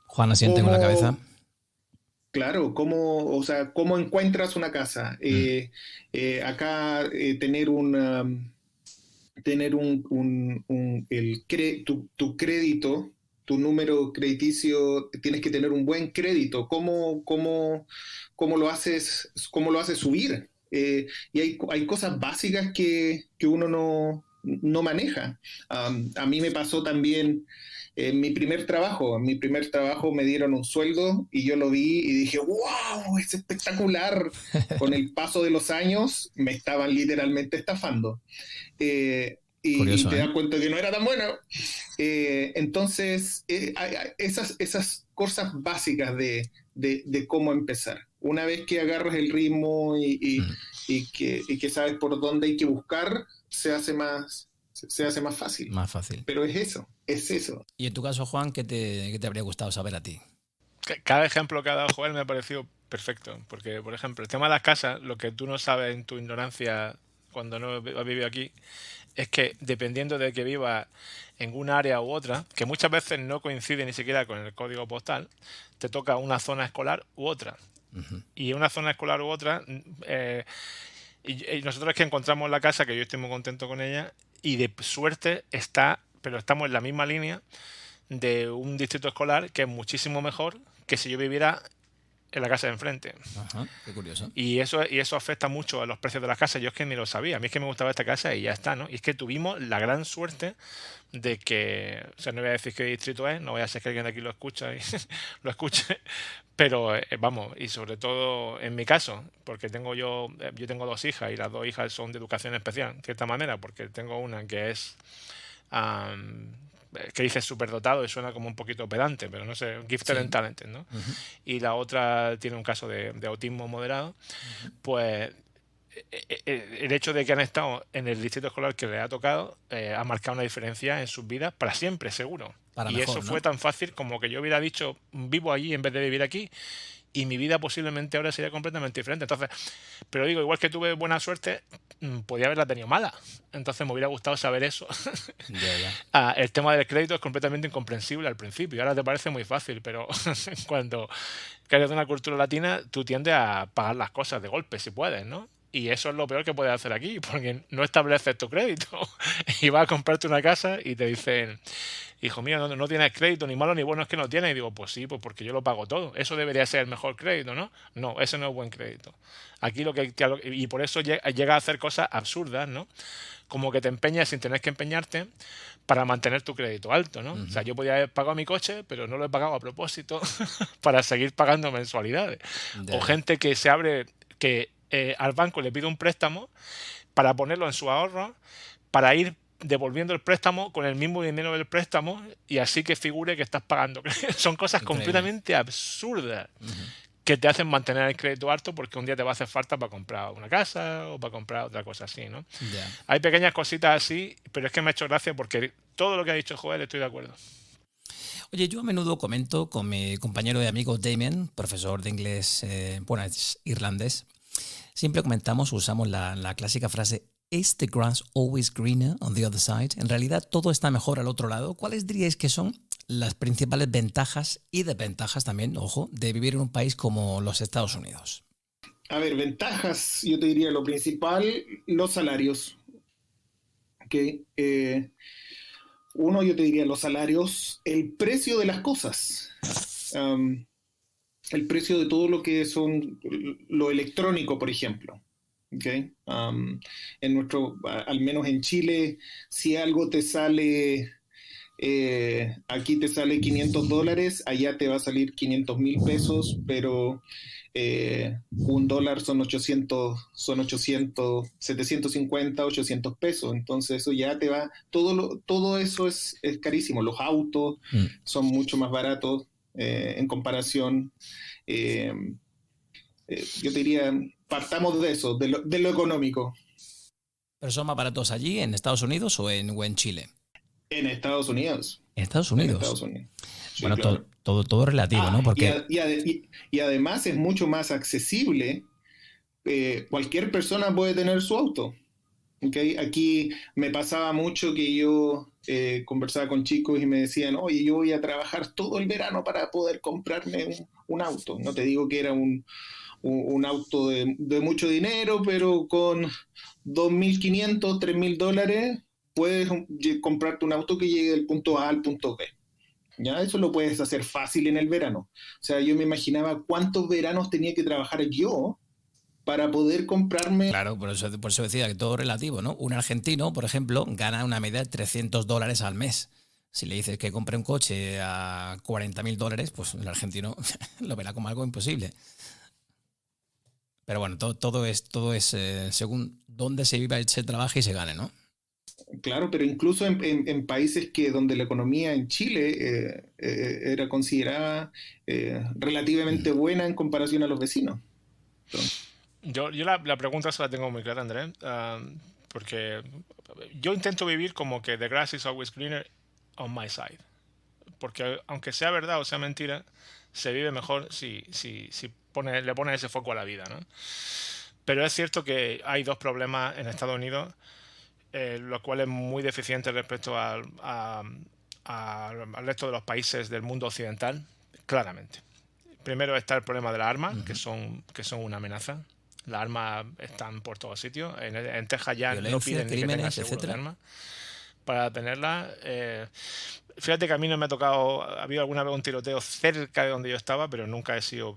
Juan asiente con la cabeza. cómo, claro, o sea, cómo encuentras una casa. Mm. Acá tener tu crédito, tu número crediticio, tienes que tener un buen crédito. ¿Cómo lo haces subir? Y hay cosas básicas que uno no maneja. A mí me pasó también en mi primer trabajo me dieron un sueldo y yo lo vi y dije, wow, es espectacular. Con el paso de los años me estaban literalmente estafando. Y Curioso, te ¿eh? das cuenta que no era tan bueno. Entonces, esas cosas básicas de cómo empezar. Una vez que agarras el ritmo Mm. y que sabes por dónde hay que buscar, se hace más fácil. Más fácil. Pero es eso. Y en tu caso, Juan, qué te habría gustado saber a ti? Cada ejemplo que ha dado Joel me ha parecido perfecto, porque, por ejemplo, el tema de las casas, lo que tú no sabes en tu ignorancia cuando no has vivido aquí, es que dependiendo de que vivas en una área u otra, que muchas veces no coincide ni siquiera con el código postal, te toca una zona escolar u otra. Ujú. Y una zona escolar u otra, y nosotros es que encontramos la casa, que yo estoy muy contento con ella, y de suerte pero estamos en la misma línea de un distrito escolar que es muchísimo mejor que si yo viviera en la casa de enfrente. Ajá, qué curioso. Y eso afecta mucho a los precios de las casas. Yo es que ni lo sabía. A mí es que me gustaba esta casa y ya está, ¿no? Y es que tuvimos la gran suerte de que, o sea, no voy a decir qué distrito es, no voy a ser que alguien de aquí lo escucha y lo escuche, pero vamos, y sobre todo en mi caso, porque yo tengo 2 hijas y las 2 hijas son de educación especial, de cierta manera, porque tengo una que es am, que dice superdotado y suena como un poquito pedante, pero no sé, gifted Sí. and talented, ¿no? Ujú. Y la otra tiene un caso de autismo moderado, pues el hecho de que han estado en el distrito escolar que les ha tocado ha marcado una diferencia en sus vidas para siempre, seguro. Para Y eso mejor, fue ¿no? tan fácil como que yo hubiera dicho vivo allí en vez de vivir aquí y mi vida posiblemente ahora sería completamente diferente. Entonces, pero digo, igual que tuve buena suerte, podía haberla tenido mala. Entonces me hubiera gustado saber eso. Ya, ya. El tema del crédito es completamente incomprensible al principio. Ahora te parece muy fácil, pero cuando eres de una cultura latina, tú tiendes a pagar las cosas de golpe si puedes, ¿no? Y eso es lo peor que puedes hacer aquí, porque no estableces tu crédito. Y vas a comprarte una casa y te dicen, hijo mío, no tienes crédito, ni malo ni bueno es que no tienes. Y digo, pues sí, pues porque yo lo pago todo. Eso debería ser el mejor crédito, ¿no? No, ese no es buen crédito. Aquí y por eso llega a hacer cosas absurdas, ¿no? Como que te empeñas sin tener que empeñarte para mantener tu crédito alto, ¿no? O sea, yo podía haber pagado mi coche, pero no lo he pagado a propósito para seguir pagando mensualidades. O Ya, gente que se abre, que al banco le pide un préstamo para ponerlo en su ahorro, para ir devolviendo el préstamo con el mismo dinero del préstamo y así que figure que estás pagando. Son cosas increíble. completamente absurdas Ujú. que te hacen mantener el crédito alto porque un día te va a hacer falta para comprar una casa o para comprar otra cosa así, ¿no? Ya. Hay pequeñas cositas así, pero es que me ha hecho gracia porque todo lo que ha dicho Joel estoy de acuerdo. Oye, yo a menudo comento con mi compañero y amigo Damien, profesor de inglés, bueno, es irlandés. Siempre comentamos, usamos la clásica frase ¿Is the grass always greener on the other side? En realidad todo está mejor al otro lado. ¿Cuáles diríais que son las principales ventajas y desventajas también, ojo, de vivir en un país como los Estados Unidos? A ver, ventajas, yo te diría lo principal, los salarios. ¿Ok? Uno, yo te diría los salarios, el precio de las cosas. Um, el precio de todo lo que son lo electrónico, por ejemplo. ¿Okay? Al menos en Chile, si algo te sale, aquí te sale $500, allá te va a salir 500.000 pesos, pero $1 son 750, 800 pesos. Entonces eso ya te va, todo eso es carísimo. Los autos Mm. son mucho más baratos en comparación. Eh, yo te diría, partamos de eso, de lo económico. ¿Pero son más baratos allí, en Estados Unidos o en Chile? En Estados Unidos. En Estados En Unidos. Estados Unidos. Sí, Bueno, claro. todo relativo, ¿no? Y, Porque, y además es mucho más accesible. Cualquier persona puede tener su auto. ¿Okay? Aquí me pasaba mucho que yo conversaba con chicos y me decían, oye, yo voy a trabajar todo el verano para poder comprarme un auto. No te digo que era un auto de mucho dinero, pero con 2.500, $3.000 puedes comprarte un auto que llegue del punto A al punto B. Ya eso lo puedes hacer fácil en el verano. O sea, yo me imaginaba cuántos veranos tenía que trabajar yo para poder comprarme. claro, por eso decía que todo relativo, ¿no? Un argentino, por ejemplo, gana una media de $300 al mes. Si le dices que compre un coche a $40.000, pues el argentino lo verá como algo imposible. Pero bueno, todo es según dónde se viva, se trabaja y se gane, ¿no? Claro, pero incluso en países que donde la economía en Chile era considerada relativamente buena en comparación a los vecinos. Entonces, Yo la pregunta se la tengo muy clara, Andrés, porque yo intento vivir como que the grass is always greener on my side. Porque aunque sea verdad o sea mentira, se vive mejor si le pones ese foco a la vida, ¿no? Pero es cierto que hay dos problemas en Estados Unidos, los cuales muy deficientes respecto al resto de los países del mundo occidental, claramente. Primero está el problema de las armas, que son una amenaza. Las armas están por todos sitios. En Texas ya no Violencia, piden ni que tengas crímenes, seguro de etcétera. armas para tenerlas. Fíjate que a mí no me ha tocado, ha habido alguna vez un tiroteo cerca de donde yo estaba, pero nunca he sido,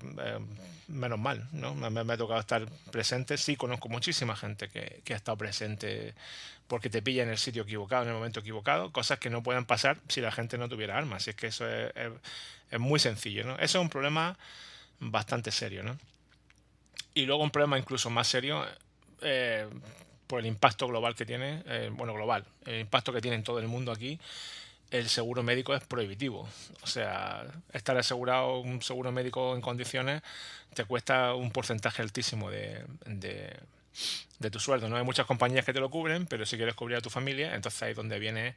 menos mal, ¿no? Me ha tocado estar presente. Sí, conozco muchísima gente que ha estado presente porque te pilla en el sitio equivocado, en el momento equivocado, cosas que no pueden pasar si la gente no tuviera armas. Y es que eso es muy sencillo, ¿no? Eso es un problema bastante serio, ¿no? Y luego un problema incluso más serio, eh, por el impacto global que tiene, bueno, global, el impacto que tiene en todo el mundo aquí, el seguro médico es prohibitivo. O sea, estar asegurado, un seguro médico en condiciones, te cuesta un porcentaje altísimo de tu sueldo. No hay muchas compañías que te lo cubren, pero si quieres cubrir a tu familia, entonces ahí es donde viene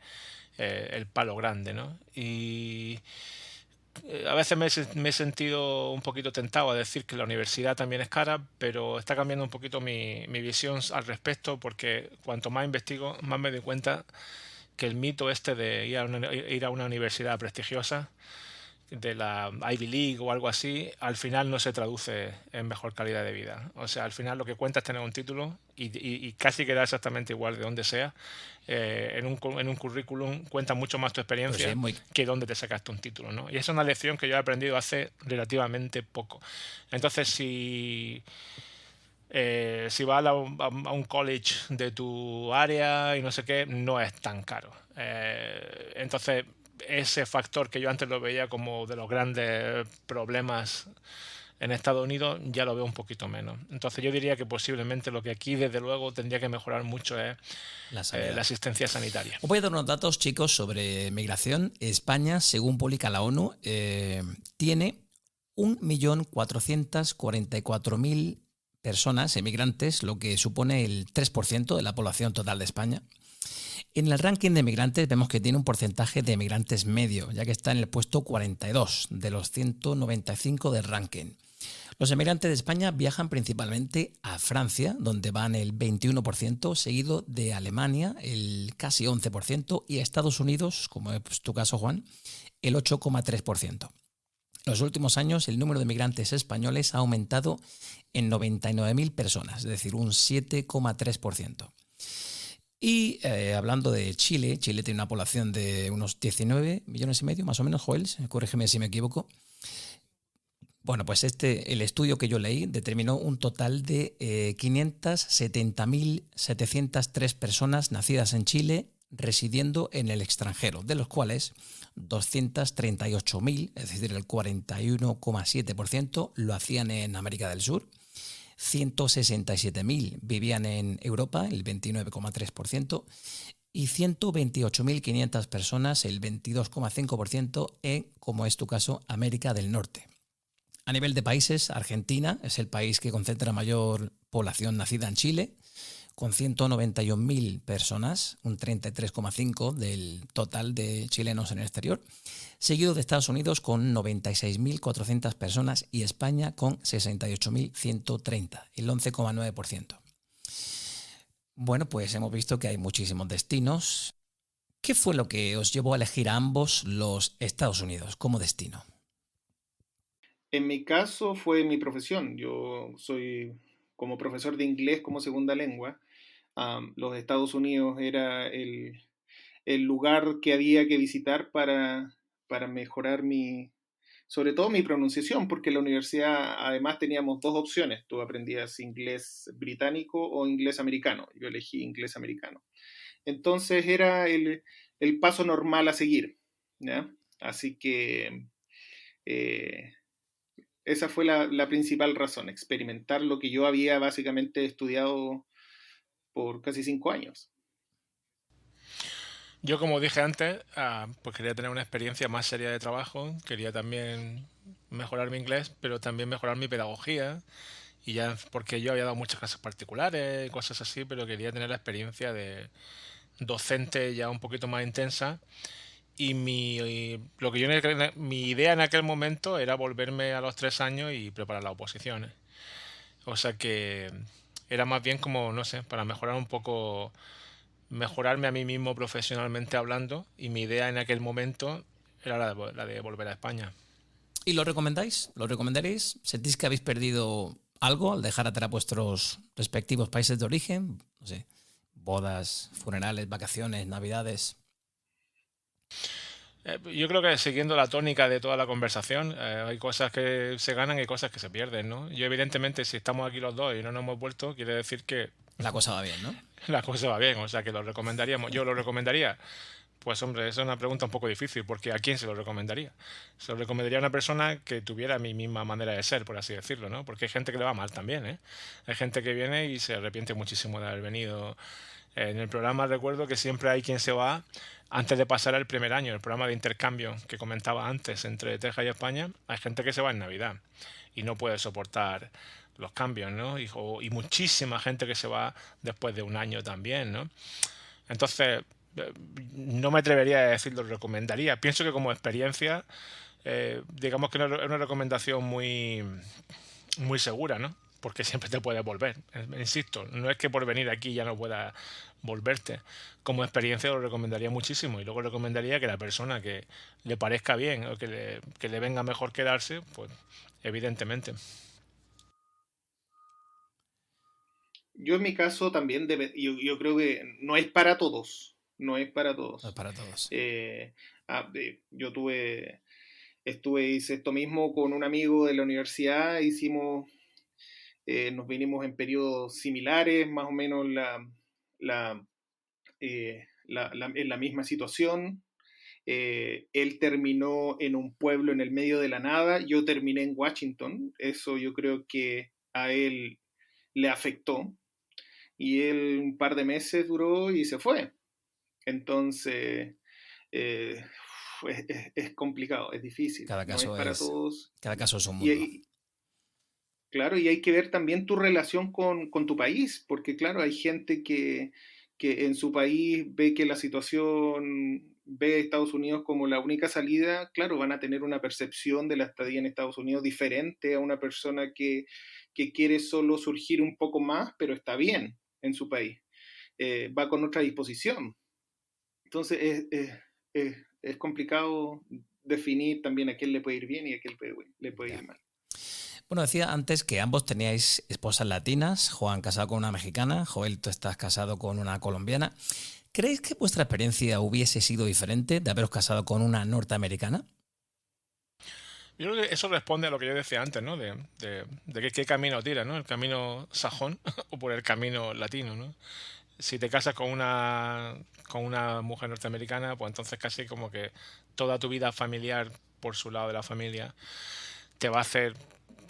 el palo grande, ¿no? Y a veces me he sentido un poquito tentado a decir que la universidad también es cara, pero está cambiando un poquito mi visión al respecto, porque cuanto más investigo, más me doy cuenta que el mito este de ir a una universidad prestigiosa, de la Ivy League o algo así, al final no se traduce en mejor calidad de vida. O sea, al final lo que cuenta es tener un título y casi queda exactamente igual de donde sea. En un currículum cuenta mucho más tu Pues sí, experiencia que dónde te sacaste un título, ¿no? Y esa es una lección que yo he aprendido hace relativamente poco. Entonces, si vas a un college de tu área y no sé qué, no es tan caro. Entonces, ese factor que yo antes lo veía como de los grandes problemas en Estados Unidos, ya lo veo un poquito menos. Entonces, yo diría que posiblemente lo que aquí, desde luego, tendría que mejorar mucho es la la sanidad. asistencia sanitaria. Os voy a dar unos datos, chicos, sobre migración. España, según publica la ONU, tiene 1.444.000 personas emigrantes, lo que supone el 3% de la población total de España. En el ranking de emigrantes vemos que tiene un porcentaje de emigrantes medio, ya que está en el puesto 42 de los 195 del ranking. Los emigrantes de España viajan principalmente a Francia, donde van el 21%, seguido de Alemania, el casi 11%, y a Estados Unidos, como es tu caso, Juan, el 8,3%. En los últimos años, el número de migrantes españoles ha aumentado en 99.000 personas, es decir, un 7,3%. Y hablando de Chile, Chile tiene una población de unos 19 millones y medio, más o menos, Joel, corrígeme si me equivoco. Bueno, pues el estudio que yo leí determinó un total de 570.703 personas nacidas en Chile residiendo en el extranjero, de los cuales 238.000, es decir, el 41,7%, lo hacían en América del Sur, 167.000 vivían en Europa, el 29,3%, y 128.500 personas, el 22,5%, en, como es tu caso, América del Norte. A nivel de países, Argentina es el país que concentra mayor población nacida en Chile, con 191.000 personas, un 33,5% del total de chilenos en el exterior, seguido de Estados Unidos con 96.400 personas y España con 68.130, el 11,9%. Bueno, pues hemos visto que hay muchísimos destinos. ¿Qué fue lo que os llevó a elegir a ambos los Estados Unidos como destino? En mi caso fue mi profesión. Yo soy como profesor de inglés como segunda lengua. Los Estados Unidos era el lugar que había que visitar para mejorar sobre todo mi pronunciación, porque en la universidad además teníamos dos opciones. Tú aprendías inglés británico o inglés americano. Yo elegí inglés americano. Entonces era el paso normal a seguir, ¿ya? Así que eh, esa fue la principal razón, experimentar lo que yo había básicamente estudiado por casi 5 años. Yo, como dije antes, pues quería tener una experiencia más seria de trabajo, quería también mejorar mi inglés, pero también mejorar mi pedagogía, y ya porque yo había dado muchas clases particulares y cosas así, pero quería tener la experiencia de docente ya un poquito más intensa. Y mi idea en aquel momento era volverme a los 3 años y preparar las oposiciones. O sea que era más bien como, no sé, para mejorar un poco, mejorarme a mí mismo profesionalmente hablando, y mi idea en aquel momento era la de volver a España. ¿Y lo recomendáis? ¿Lo recomendaréis? ¿Sentís que habéis perdido algo al dejar atrás vuestros respectivos países de origen? No sé, bodas, funerales, vacaciones, navidades. Yo creo que siguiendo la tónica de toda la conversación, hay cosas que se ganan y cosas que se pierden, ¿no? Yo, evidentemente, si estamos aquí los dos y no nos hemos vuelto, quiere decir que La cosa va bien, ¿no? la cosa va bien, o sea que lo recomendaríamos. Yo lo recomendaría. Pues hombre, esa es una pregunta un poco difícil, porque ¿a quién se lo recomendaría? Se lo recomendaría a una persona que tuviera mi misma manera de ser, por así decirlo, ¿no? Porque hay gente que le va mal también, ¿eh? Hay gente que viene y se arrepiente muchísimo de haber venido. En el programa recuerdo que siempre hay quien se va antes de pasar el primer año, el programa de intercambio que comentaba antes entre Texas y España. Hay gente que se va en Navidad y no puede soportar los cambios, ¿no? Y muchísima gente que se va después de un año también, ¿no? Entonces, no me atrevería a decir lo recomendaría. Pienso que como experiencia, digamos que es una recomendación muy, muy segura, ¿no? Porque siempre te puedes volver. Insisto, no es que por venir aquí ya no puedas volverte. Como experiencia lo recomendaría muchísimo y luego recomendaría que la persona que le parezca bien o que le venga mejor quedarse, pues evidentemente. Yo en mi caso también, yo creo que no es para todos, no es para No es todos. para todos. Yo hice esto mismo con un amigo de la universidad, nos vinimos en periodos similares, más o menos la, en la misma situación. Él terminó en un pueblo en el medio de la nada, yo terminé en Washington, eso yo creo que a él le afectó y él un par de meses duró y se fue. Entonces, eh, es complicado, es difícil, Cada no es caso para es, todos. cada caso es un Y, mundo. y- claro, y hay que ver también tu relación con tu país, porque claro, hay gente que en su país ve que la situación, ve a Estados Unidos como la única salida, claro, van a tener una percepción de la estadía en Estados Unidos diferente a una persona que quiere solo surgir un poco más, pero está bien en su país. Va con otra disposición. Entonces es complicado definir también a quién le puede ir bien y a quién le puede Ya. ir mal. Bueno, decía antes que ambos teníais esposas latinas, Juan casado con una mexicana, Joel, tú estás casado con una colombiana. ¿Creéis que vuestra experiencia hubiese sido diferente de haberos casado con una norteamericana? Yo creo que eso responde a lo que yo decía antes, ¿no? De qué camino tira, ¿no? El camino sajón o por el camino latino, ¿no? Si te casas con una mujer norteamericana, pues entonces casi como que toda tu vida familiar por su lado de la familia te va a hacer,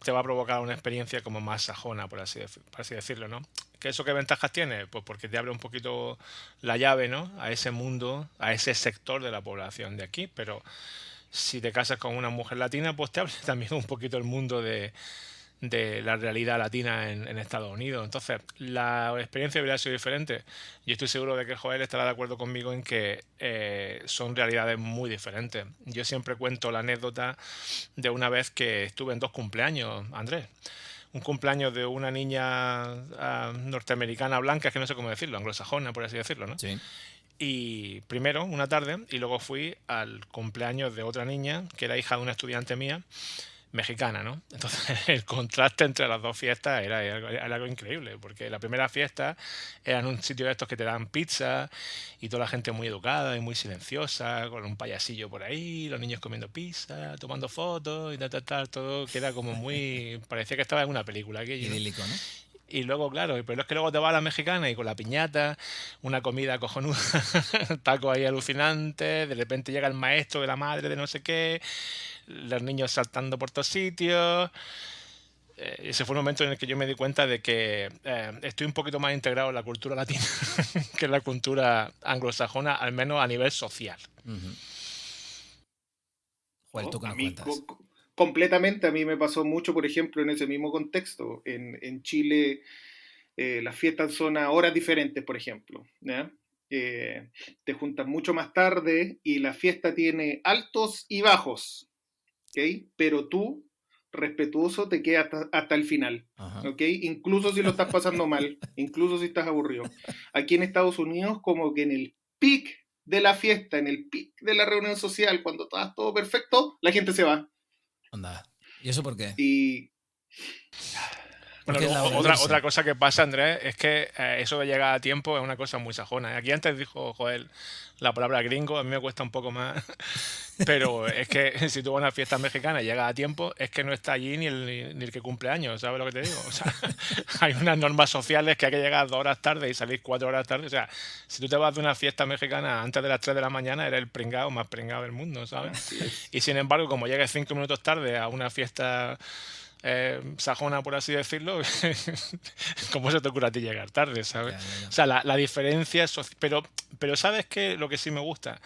te va a provocar una experiencia como más sajona, por así decirlo, ¿no? ¿Qué ventajas tiene? Pues porque te abre un poquito la llave, ¿no? A ese mundo, a ese sector de la población de aquí, pero si te casas con una mujer latina, pues te abre también un poquito el mundo de la realidad latina en Estados Unidos. Entonces, la experiencia hubiera sido diferente. Yo estoy seguro de que Joel estará de acuerdo conmigo en que son realidades muy diferentes. Yo siempre cuento la anécdota de una vez que estuve en 2 cumpleaños, Andrés. Un cumpleaños de una niña norteamericana blanca, es que no sé cómo decirlo, anglosajona, por así decirlo, ¿no? Sí. Y primero, una tarde, y luego fui al cumpleaños de otra niña, que era hija de una estudiante mía, mexicana, ¿no? Entonces el contraste entre las dos fiestas era algo increíble, porque la primera fiesta era en un sitio de estos que te dan pizza y toda la gente muy educada y muy silenciosa, con un payasillo por ahí, los niños comiendo pizza, tomando fotos y tal, todo que era como muy... parecía que estaba en una película aquello, ¿no? Idílico, ¿no? Y luego, claro, pero es que luego te va a la mexicana y con la piñata, una comida cojonuda, taco ahí alucinante, de repente llega el maestro de la madre de no sé qué, los niños saltando por todos sitios. Ese fue un momento en el que yo me di cuenta de que estoy un poquito más integrado en la cultura latina que en la cultura anglosajona, al menos a nivel social. Uh-huh. Joel, ¿tú ¿No? qué A nos mí cuentas? completamente, a mí me pasó mucho, por ejemplo, en ese mismo contexto. En Chile las fiestas son a horas diferentes, por ejemplo. ¿Ya? Eh, Te juntas mucho más tarde y la fiesta tiene altos y bajos, ¿ok? Pero tú, respetuoso, te quedas hasta el final, Ajá. ¿ok? Incluso si lo estás pasando mal, incluso si estás aburrido. Aquí en Estados Unidos, como que en el pic de la fiesta, en el pic de la reunión social, cuando está todo perfecto, la gente se va. Anda. ¿Y eso por qué? Y ¿Por Bueno, qué es la hora de otra irse? cosa que pasa, Andrés, es que eso de llegar a tiempo es una cosa muy sajona. Aquí antes dijo Joel la palabra gringo, a mí me cuesta un poco más. Pero es que si tú vas a una fiesta mexicana y llegas a tiempo, es que no está allí ni el que cumple años, ¿sabes lo que te digo? O sea, hay unas normas sociales que hay que llegar 2 horas tarde y salir 4 horas tarde. O sea, si tú te vas de una fiesta mexicana antes de las 3 de la mañana, eres el pringado más pringado del mundo, ¿sabes? así es. Y sin embargo, como llegues 5 minutos tarde a una fiesta sajona, por así decirlo, ¿cómo se te ocurre a ti llegar tarde, ¿sabes? Ya, ya, ya. O sea, la diferencia es... Pero ¿sabes qué? Lo que sí me gusta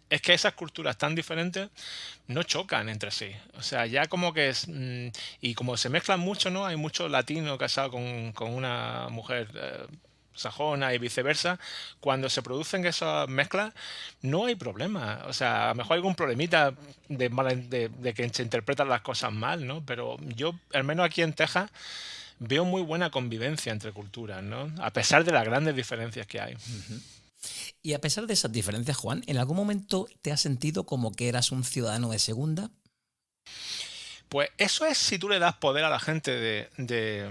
es que esas culturas tan diferentes no chocan entre sí. O sea, ya como que es... y como se mezclan mucho, ¿no? Hay mucho latino casado con una mujer sajona y viceversa. Cuando se producen esas mezclas, no hay problema. O sea, a lo mejor hay algún problemita de que se interpretan las cosas mal, ¿no? Pero yo, al menos aquí en Texas, veo muy buena convivencia entre culturas, ¿no? A pesar de las grandes diferencias que hay. Y a pesar de esas diferencias, Juan, ¿en algún momento te has sentido como que eras un ciudadano de segunda? Pues eso es si tú le das poder a la gente de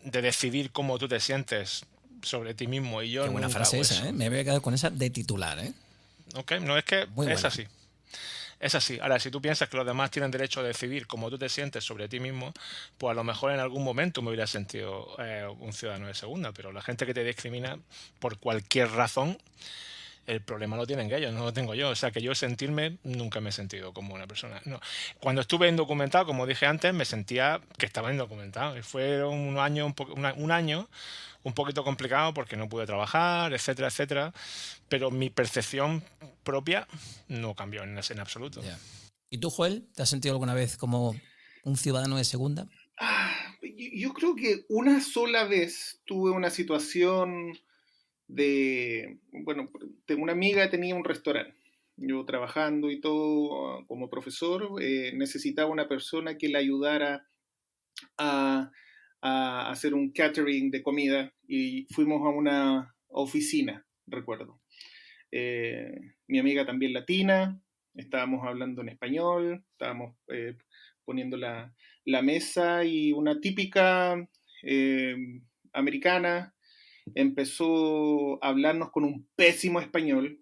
decidir cómo tú te sientes sobre ti mismo. Y yo Qué buena nunca frase hago esa, eso. ¿eh? Me voy a quedar con esa de titular, ¿eh? ¿Ok? No, es que Muy es buena. así. Es así. Ahora, si tú piensas que los demás tienen derecho a decidir cómo tú te sientes sobre ti mismo, pues a lo mejor en algún momento me hubiera sentido un ciudadano de segunda, pero la gente que te discrimina por cualquier razón, el problema lo tienen ellos, no lo tengo yo. O sea, que yo sentirme, nunca me he sentido como una persona. No. Cuando estuve indocumentado, como dije antes, me sentía que estaba indocumentado. Y fueron un año un poquito complicado porque no pude trabajar, etcétera, etcétera. Pero mi percepción propia no cambió en absoluto. Ya. ¿Y tú, Joel, te has sentido alguna vez como un ciudadano de segunda? Yo creo que una sola vez tuve una situación bueno, una amiga tenía un restaurante. Yo trabajando y todo como profesor, necesitaba una persona que le ayudara a hacer un catering de comida y fuimos a una oficina, recuerdo. Mi amiga también latina, estábamos hablando en español, estábamos poniendo la mesa y una típica americana empezó a hablarnos con un pésimo español,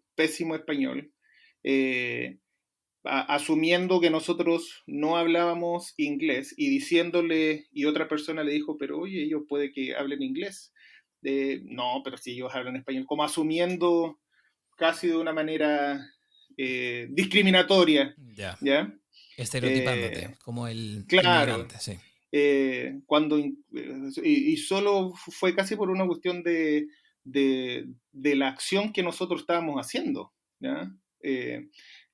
asumiendo que nosotros no hablábamos inglés y diciéndole, y otra persona le dijo, pero oye, ellos puede que hablen inglés. No, pero si ellos hablan español, como asumiendo casi de una manera discriminatoria. ¿Ya? Estereotipándote, como el claro, inmigrante, sí. Y solo fue casi por una cuestión de la acción que nosotros estábamos haciendo, ¿ya?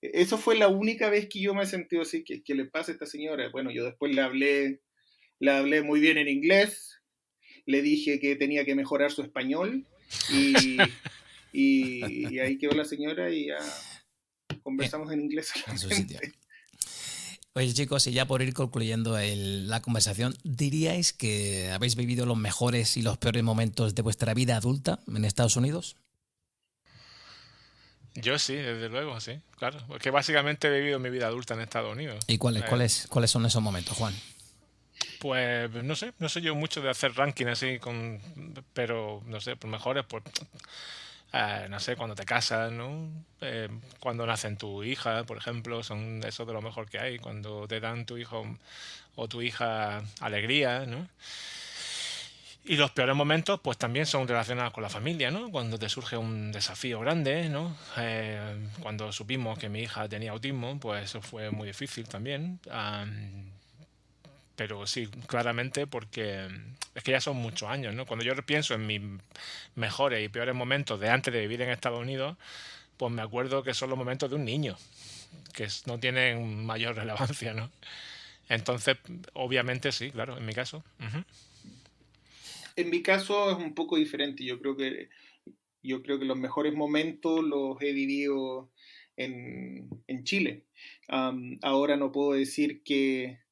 Eso fue la única vez que yo me he sentido así, que le pasa a esta señora. Bueno, yo después le hablé muy bien en inglés, le dije que tenía que mejorar su español y ahí quedó la señora y ya conversamos en inglés. En su sitio. Oye, chicos, y ya por ir concluyendo la conversación, ¿diríais que habéis vivido los mejores y los peores momentos de vuestra vida adulta en Estados Unidos? Yo sí, desde luego, sí, claro. Porque básicamente he vivido mi vida adulta en Estados Unidos. ¿Y cuáles son esos momentos, Juan? Pues no sé yo mucho de hacer ranking así, pero no sé, por mejores, pues no sé, cuando te casas, ¿no? Cuando nacen tu hija, por ejemplo, son eso de lo mejor que hay. Cuando te dan tu hijo o tu hija alegría, ¿no? Y los peores momentos, pues también son relacionados con la familia, ¿no? Cuando te surge un desafío grande, ¿no? Cuando supimos que mi hija tenía autismo, pues eso fue muy difícil también. Pero sí, claramente, porque es que ya son muchos años, ¿no? Cuando yo pienso en mis mejores y peores momentos de antes de vivir en Estados Unidos, pues me acuerdo que son los momentos de un niño, que no tienen mayor relevancia, ¿no? Entonces, obviamente sí, claro, en mi caso. Uh-huh. En mi caso es un poco diferente. Yo creo que los mejores momentos los he vivido en Chile. Ahora no puedo decir que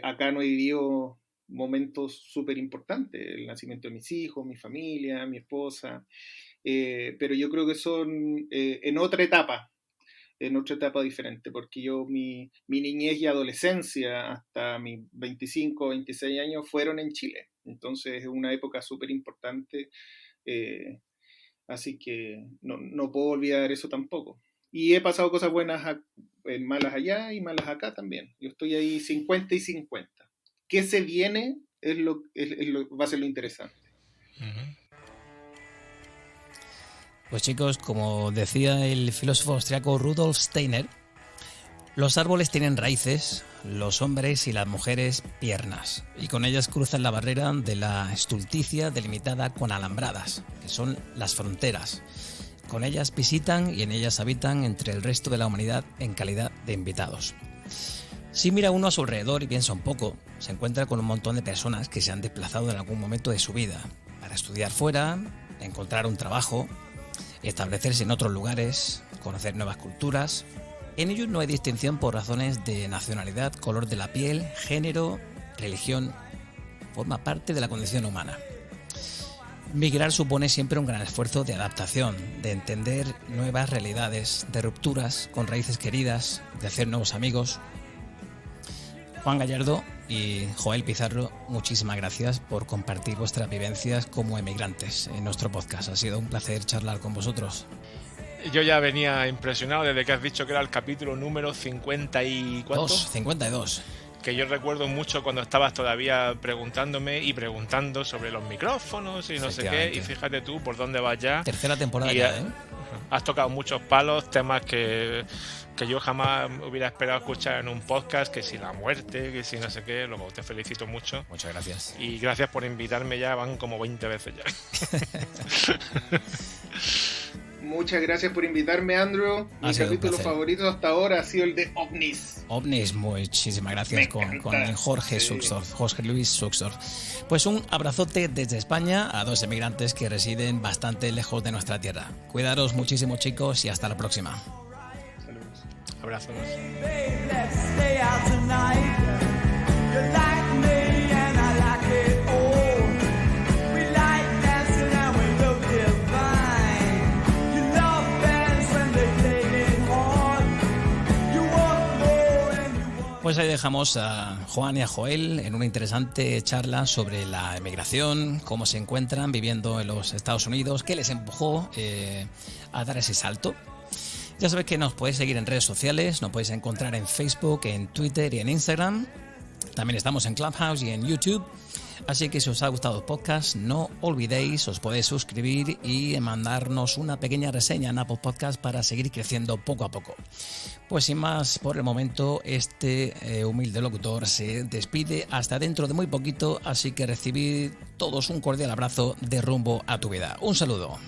acá no he vivido momentos súper importantes, el nacimiento de mis hijos, mi familia, mi esposa, pero yo creo que son en otra etapa diferente, porque yo mi niñez y adolescencia hasta mis 25, 26 años fueron en Chile, entonces es una época súper importante, así que no puedo olvidar eso tampoco. Y he pasado cosas buenas, malas allá y malas acá también. Yo estoy ahí 50 y 50. ¿Qué se viene? Va a ser lo interesante. Uh-huh. Pues chicos, como decía el filósofo austriaco Rudolf Steiner, los árboles tienen raíces, los hombres y las mujeres piernas, y con ellas cruzan la barrera de la estulticia delimitada con alambradas, que son las fronteras. Con ellas visitan y en ellas habitan entre el resto de la humanidad en calidad de invitados. Si mira uno a su alrededor y piensa un poco, se encuentra con un montón de personas que se han desplazado en algún momento de su vida para estudiar fuera, encontrar un trabajo, establecerse en otros lugares, conocer nuevas culturas. En ellos no hay distinción por razones de nacionalidad, color de la piel, género, religión forma parte de la condición humana. Migrar supone siempre un gran esfuerzo de adaptación, de entender nuevas realidades, de rupturas con raíces queridas, de hacer nuevos amigos. Juan Gallardo y Joel Pizarro, muchísimas gracias por compartir vuestras vivencias como emigrantes en nuestro podcast. Ha sido un placer charlar con vosotros. Yo ya venía impresionado desde que has dicho que era el capítulo número 50 y... ¿cuánto? 52. Que yo recuerdo mucho cuando estabas todavía preguntándome y preguntando sobre los micrófonos y no sé qué, y fíjate tú por dónde vas ya. Tercera temporada ya, ¿eh? Has tocado muchos palos, temas que yo jamás hubiera esperado escuchar en un podcast, que si la muerte, que si no sé qué. Luego te felicito mucho. Muchas gracias. Y gracias por invitarme, ya van como 20 veces ya. Muchas gracias por invitarme, Andrew. Mi capítulo favorito hasta ahora ha sido el de OVNIs. OVNIs, muchísimas gracias con Jorge Suxdorf, Jorge Luis Suxdorf. Pues un abrazote desde España a dos emigrantes que residen bastante lejos de nuestra tierra. Cuidaros muchísimo, chicos, y hasta la próxima. Saludos. Abrazos. Pues ahí dejamos a Juan y a Joel en una interesante charla sobre la emigración, cómo se encuentran viviendo en los Estados Unidos, qué les empujó a dar ese salto. Ya sabéis que nos podéis seguir en redes sociales, nos podéis encontrar en Facebook, en Twitter y en Instagram. También estamos en Clubhouse y en YouTube. Así que si os ha gustado el podcast, no olvidéis, os podéis suscribir y mandarnos una pequeña reseña en Apple Podcast para seguir creciendo poco a poco. Pues sin más, por el momento, este humilde locutor se despide hasta dentro de muy poquito, así que recibid todos un cordial abrazo de Rumbo a tu Vida. Un saludo.